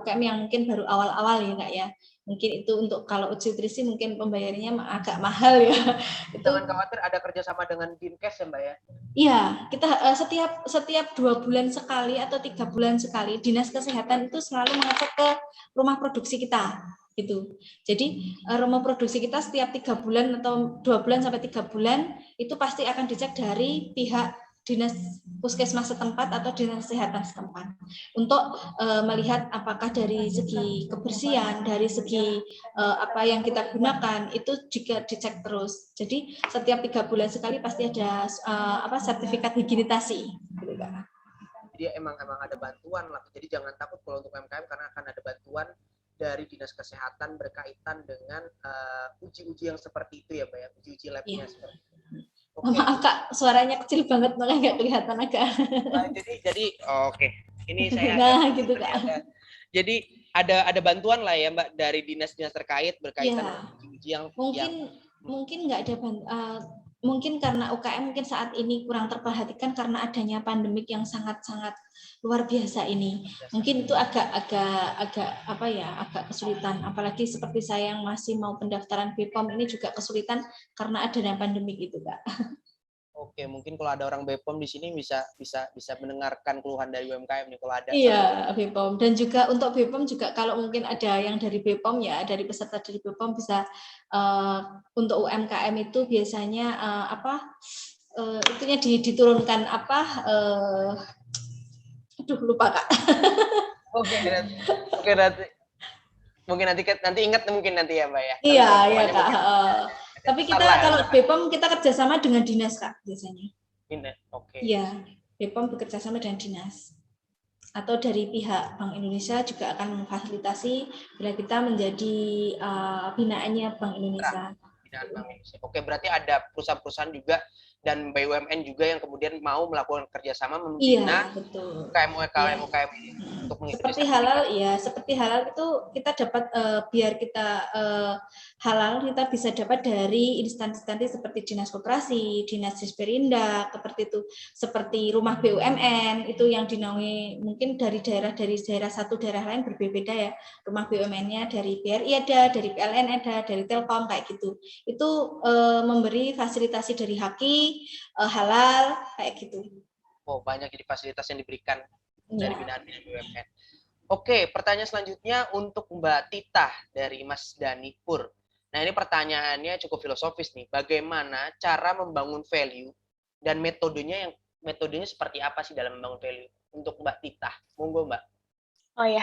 UKM yang mungkin baru awal-awal ya Kak ya. Mungkin itu untuk kalau uji nutrisi mungkin pembayarannya agak mahal ya. Jangan khawatir, ada kerjasama dengan Dinkes ya Mbak ya? Iya, kita setiap 2 bulan sekali atau 3 bulan sekali Dinas Kesehatan itu selalu mengecek ke rumah produksi kita gitu. Jadi rumah produksi kita setiap 3 bulan atau 2 bulan sampai 3 bulan itu pasti akan dicek dari pihak dinas puskesmas setempat atau dinas kesehatan setempat untuk melihat apakah dari segi kebersihan, dari segi apa yang kita gunakan itu juga dicek terus. Jadi setiap 3 bulan sekali pasti ada sertifikat higienitasi. Gitu, Kak. Jadi emang ada bantuan lah. Jadi jangan takut kalau untuk UMKM karena akan ada bantuan dari dinas kesehatan berkaitan dengan uji-uji yang seperti itu ya, Mbak ya, uji-uji labnya seperti itu. Okay. Maaf Kak, suaranya kecil banget makanya nggak kelihatan agak. Jadi oke. Ini saya nah gitu Kak. Jadi ada bantuan lah ya Mbak dari dinas-dinas terkait berkaitan dengan uji yang mungkin nggak ada mungkin karena UKM mungkin saat ini kurang terperhatikan karena adanya pandemik yang sangat-sangat luar biasa ini. Mungkin itu agak kesulitan. Apalagi seperti saya yang masih mau pendaftaran BPOM ini juga kesulitan karena adanya pandemik itu, Kak. Oke, mungkin kalau ada orang BPOM di sini bisa mendengarkan keluhan dari UMKM nih kalau ada. Iya, BPOM. Dan juga untuk BPOM juga kalau mungkin ada yang dari BPOM ya, dari peserta dari BPOM bisa untuk UMKM itu biasanya itunya diturunkan lupa Kak. Oke, nanti mungkin nanti ingat mungkin nanti ya Mbak ya. Iya Kak. Tapi kita kalau BPOM kita kerjasama dengan dinas Kak biasanya. Oke. Iya, BPOM bekerjasama dengan dinas. Atau dari pihak Bank Indonesia juga akan memfasilitasi bila kita menjadi binaannya Bank Indonesia. Binaan Bank Indonesia. Oke, berarti ada perusahaan-perusahaan juga dan BUMN juga yang kemudian mau melakukan kerjasama membina UKM ini untuk seperti halal ya, seperti halal itu kita dapat biar kita halal kita bisa dapat dari instansi seperti dinas koperasi, dinas Disperindak, seperti itu, seperti rumah BUMN itu yang dinaungi mungkin dari daerah satu daerah lain berbeda ya, rumah BUMN-nya dari BRI ada, dari PLN ada, dari Telkom kayak gitu. Itu memberi fasilitasi dari Haki, halal kayak gitu. Oh, banyak jadi fasilitas yang diberikan dari binaan BUMN. Oke, pertanyaan selanjutnya untuk Mbak Tita dari Mas Dani Pur. Nah, ini pertanyaannya cukup filosofis nih. Bagaimana cara membangun value dan metodenya seperti apa sih dalam membangun value? Untuk Mbak Tita, monggo Mbak. Oh ya,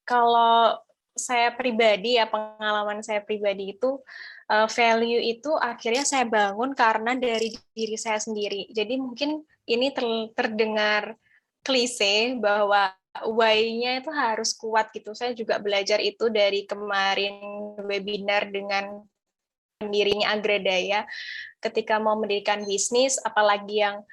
kalau saya pribadi ya, pengalaman saya pribadi itu value itu akhirnya saya bangun karena dari diri saya sendiri. Jadi mungkin ini terdengar klise bahwa why-nya itu harus kuat gitu. Saya juga belajar itu dari kemarin webinar dengan pendirinya Agradaya. Ketika mau mendirikan bisnis, apalagi yang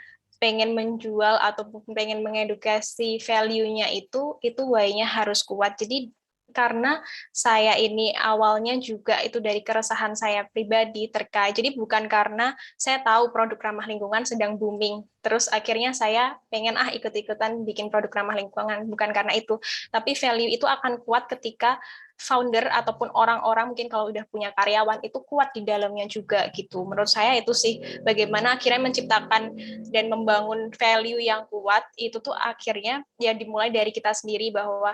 pengen menjual ataupun pengen mengedukasi value-nya itu why-nya harus kuat. Jadi karena saya ini awalnya juga itu dari keresahan saya pribadi terkait, jadi bukan karena saya tahu produk ramah lingkungan sedang booming, terus akhirnya saya pengen ikut-ikutan bikin produk ramah lingkungan, bukan karena itu, tapi value itu akan kuat ketika founder ataupun orang-orang mungkin kalau udah punya karyawan itu kuat di dalamnya juga gitu. Menurut saya itu sih bagaimana akhirnya menciptakan dan membangun value yang kuat itu tuh akhirnya ya dimulai dari kita sendiri, bahwa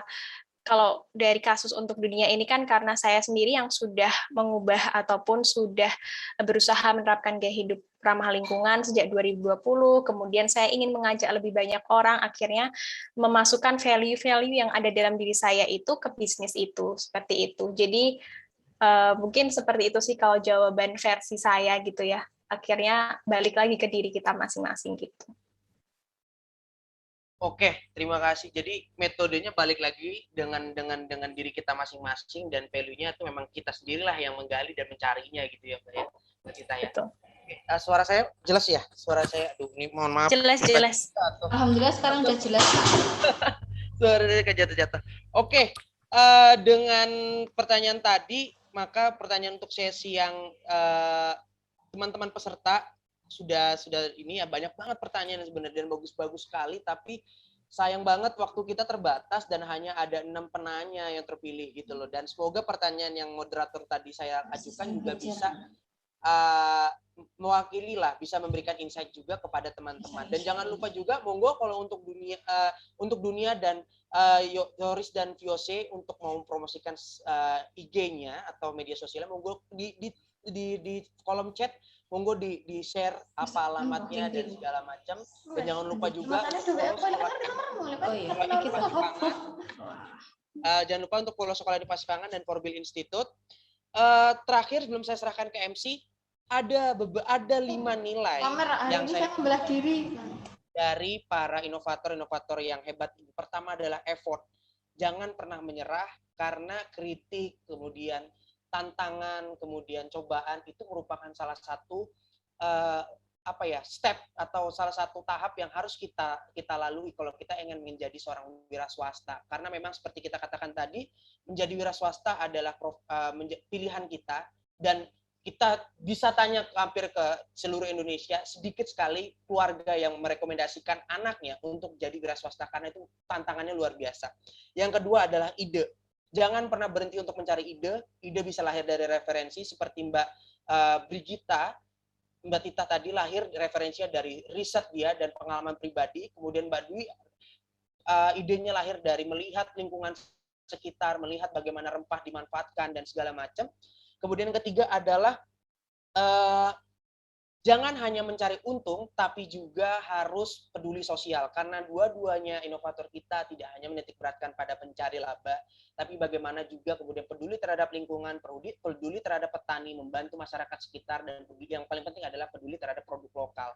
kalau dari kasus untuk dunia ini kan karena saya sendiri yang sudah mengubah ataupun sudah berusaha menerapkan gaya hidup ramah lingkungan sejak 2020, kemudian saya ingin mengajak lebih banyak orang akhirnya memasukkan value-value yang ada dalam diri saya itu ke bisnis itu, seperti itu. Jadi mungkin seperti itu sih kalau jawaban versi saya gitu ya. Akhirnya balik lagi ke diri kita masing-masing gitu. Oke, terima kasih. Jadi metodenya balik lagi dengan diri kita masing-masing dan value-nya itu memang kita sendirilah yang menggali dan mencarinya gitu ya, Mbak ya. Mbak Tita ya. Betul. Oke. Suara saya jelas ya? Suara saya, aduh ini mohon maaf. Jelas. Alhamdulillah sekarang udah jelas. Suara saya kejatuh-jatuh. Oke, dengan pertanyaan tadi, maka pertanyaan untuk sesi yang teman-teman peserta sudah ini ya, banyak banget pertanyaan sebenarnya dan bagus-bagus sekali, tapi sayang banget waktu kita terbatas dan hanya ada 6 penanya yang terpilih gitu loh. Dan semoga pertanyaan yang moderator tadi saya ajukan juga bisa mewakili lah, bisa memberikan insight juga kepada teman-teman. Dan jangan lupa juga, monggo kalau untuk dunia dan Yoris dan Viose untuk mau mempromosikan IG-nya atau media sosialnya, monggo di kolom chat, monggo di share apa alamatnya dan segala macam. Dan jangan lupa juga jangan lupa untuk follow Sekolah Inovasi Pangan dan Forbil Institute. Terakhir sebelum saya serahkan ke MC, ada 5 nilai yang saya membelah diri dari para inovator-inovator yang hebat ini. Pertama adalah effort. Jangan pernah menyerah, karena kritik, kemudian tantangan, kemudian cobaan itu merupakan salah satu step atau salah satu tahap yang harus kita lalui kalau kita ingin menjadi seorang wira swasta. Karena memang seperti kita katakan tadi, menjadi wira swasta adalah pilihan kita, dan kita bisa tanya hampir ke seluruh Indonesia, sedikit sekali keluarga yang merekomendasikan anaknya untuk jadi wira swasta, karena itu tantangannya luar biasa. Yang kedua adalah ide. Jangan pernah berhenti untuk mencari ide. Ide bisa lahir dari referensi, seperti Mbak Mbak Tita tadi lahir referensinya dari riset dia dan pengalaman pribadi. Kemudian Mbak Dwi idenya lahir dari melihat lingkungan sekitar, melihat bagaimana rempah dimanfaatkan dan segala macam. Kemudian ketiga adalah jangan hanya mencari untung, tapi juga harus peduli sosial. Karena dua-duanya inovator kita tidak hanya menitik beratkan pada pencari laba, tapi bagaimana juga kemudian peduli terhadap lingkungan, peduli terhadap petani, membantu masyarakat sekitar, dan yang paling penting adalah peduli terhadap produk lokal.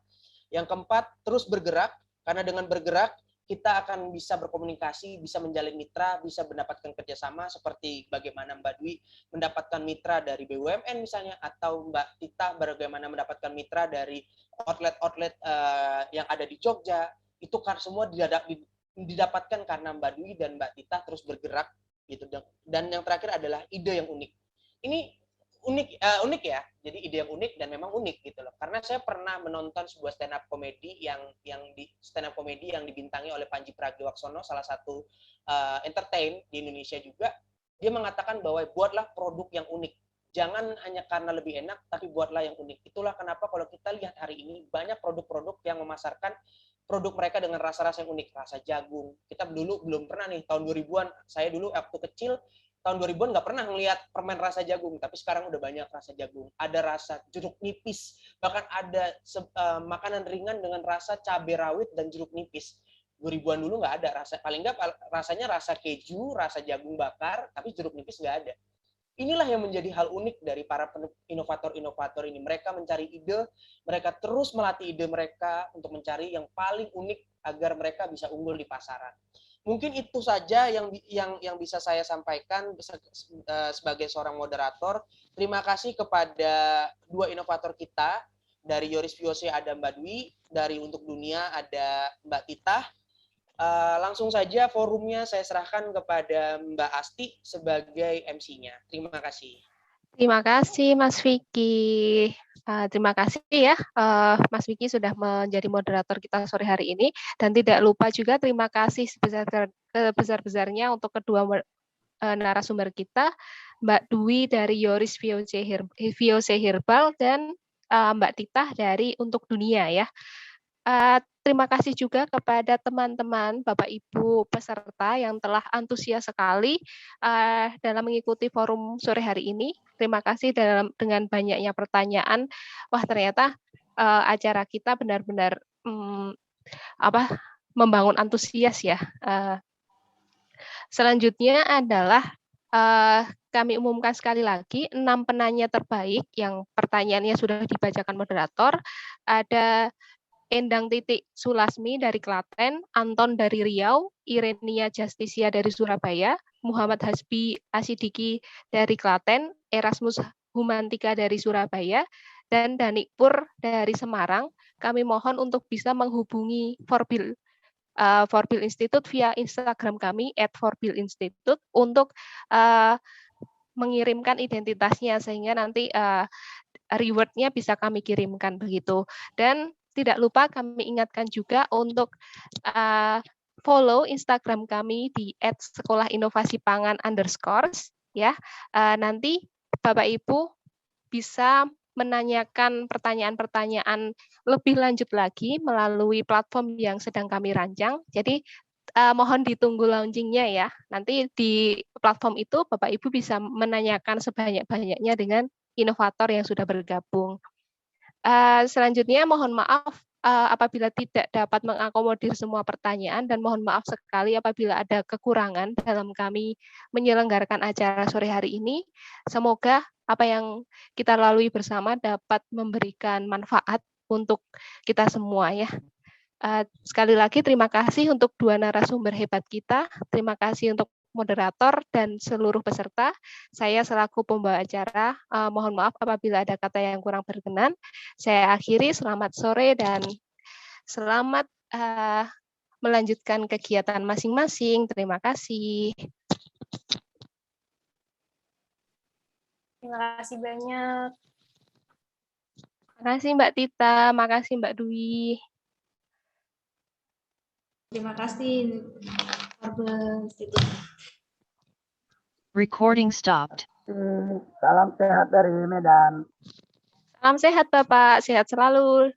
Yang keempat, terus bergerak, karena dengan bergerak kita akan bisa berkomunikasi, bisa menjalin mitra, bisa mendapatkan kerjasama, seperti bagaimana Mbak Dwi mendapatkan mitra dari BUMN misalnya, atau Mbak Tita bagaimana mendapatkan mitra dari outlet-outlet yang ada di Jogja. Itu kan semua didapatkan karena Mbak Dwi dan Mbak Tita terus bergerak gitu. Dan yang terakhir adalah ide yang unik. Ini unik ya, jadi ide yang unik dan memang unik gitu loh. Karena saya pernah menonton sebuah stand up comedy yang dibintangi oleh Panji Pragiwaksono, salah satu entertain di Indonesia juga. Dia mengatakan bahwa buatlah produk yang unik. Jangan hanya karena lebih enak, tapi buatlah yang unik. Itulah kenapa kalau kita lihat hari ini banyak produk-produk yang memasarkan produk mereka dengan rasa-rasa yang unik, rasa jagung. Kita dulu belum pernah nih, tahun 2000-an, saya dulu waktu kecil tahun 2000-an nggak pernah ngelihat permen rasa jagung, tapi sekarang udah banyak rasa jagung. Ada rasa jeruk nipis, bahkan ada makanan ringan dengan rasa cabai rawit dan jeruk nipis. 2000-an dulu nggak ada rasa, paling nggak rasanya rasa keju, rasa jagung bakar, tapi jeruk nipis nggak ada. Inilah yang menjadi hal unik dari para inovator-inovator ini. Mereka mencari ide, mereka terus melatih ide mereka untuk mencari yang paling unik agar mereka bisa unggul di pasaran. Mungkin itu saja yang bisa saya sampaikan sebagai seorang moderator. Terima kasih kepada dua inovator kita. Dari Yoris Viose ada Mbak Dwi, dari Untuk Dunia ada Mbak Tita. Langsung saja forumnya saya serahkan kepada Mbak Asti sebagai MC-nya. Terima kasih. Terima kasih Mas Vicky. Terima kasih ya Mas Vicky sudah menjadi moderator kita sore hari ini, dan tidak lupa juga terima kasih sebesar-besarnya untuk kedua narasumber kita, Mbak Dwi dari Yoris Viose Herbal dan Mbak Tita dari Untuk Dunia ya. Terima kasih juga kepada teman-teman Bapak Ibu peserta yang telah antusias sekali dalam mengikuti forum sore hari ini. Terima kasih dengan banyaknya pertanyaan. Wah, ternyata acara kita benar-benar membangun antusias ya. Selanjutnya adalah kami umumkan sekali lagi 6 penanya terbaik yang pertanyaannya sudah dibacakan moderator. Ada Endang Titik Sulasmi dari Klaten, Anton dari Riau, Irenia Justisia dari Surabaya, Muhammad Hasbi Asidiki dari Klaten, Erasmus Humantika dari Surabaya, dan Danikpur dari Semarang. Kami mohon untuk bisa menghubungi Forbil Institute via Instagram kami @forbilinstitute untuk mengirimkan identitasnya, sehingga nanti reward-nya bisa kami kirimkan begitu. Dan tidak lupa kami ingatkan juga untuk follow Instagram kami di @sekolahinovasipangan_ ya. Nanti Bapak Ibu bisa menanyakan pertanyaan-pertanyaan lebih lanjut lagi melalui platform yang sedang kami rancang. Jadi mohon ditunggu launchingnya ya. Nanti di platform itu Bapak Ibu bisa menanyakan sebanyak-banyaknya dengan inovator yang sudah bergabung. Selanjutnya mohon maaf apabila tidak dapat mengakomodir semua pertanyaan dan mohon maaf sekali apabila ada kekurangan dalam kami menyelenggarakan acara sore hari ini. Semoga apa yang kita lalui bersama dapat memberikan manfaat untuk kita semua ya. Sekali lagi terima kasih untuk dua narasumber hebat kita. Terima kasih untuk moderator dan seluruh peserta. Saya selaku pembawa acara, mohon maaf apabila ada kata yang kurang berkenan. Saya akhiri, selamat sore dan selamat melanjutkan kegiatan masing-masing. Terima kasih. Terima kasih banyak. Terima kasih Mbak Tita, makasih Mbak Dwi. Terima kasih. Recording stopped. Salam sehat dari Medan. Salam sehat Bapak, sehat selalu.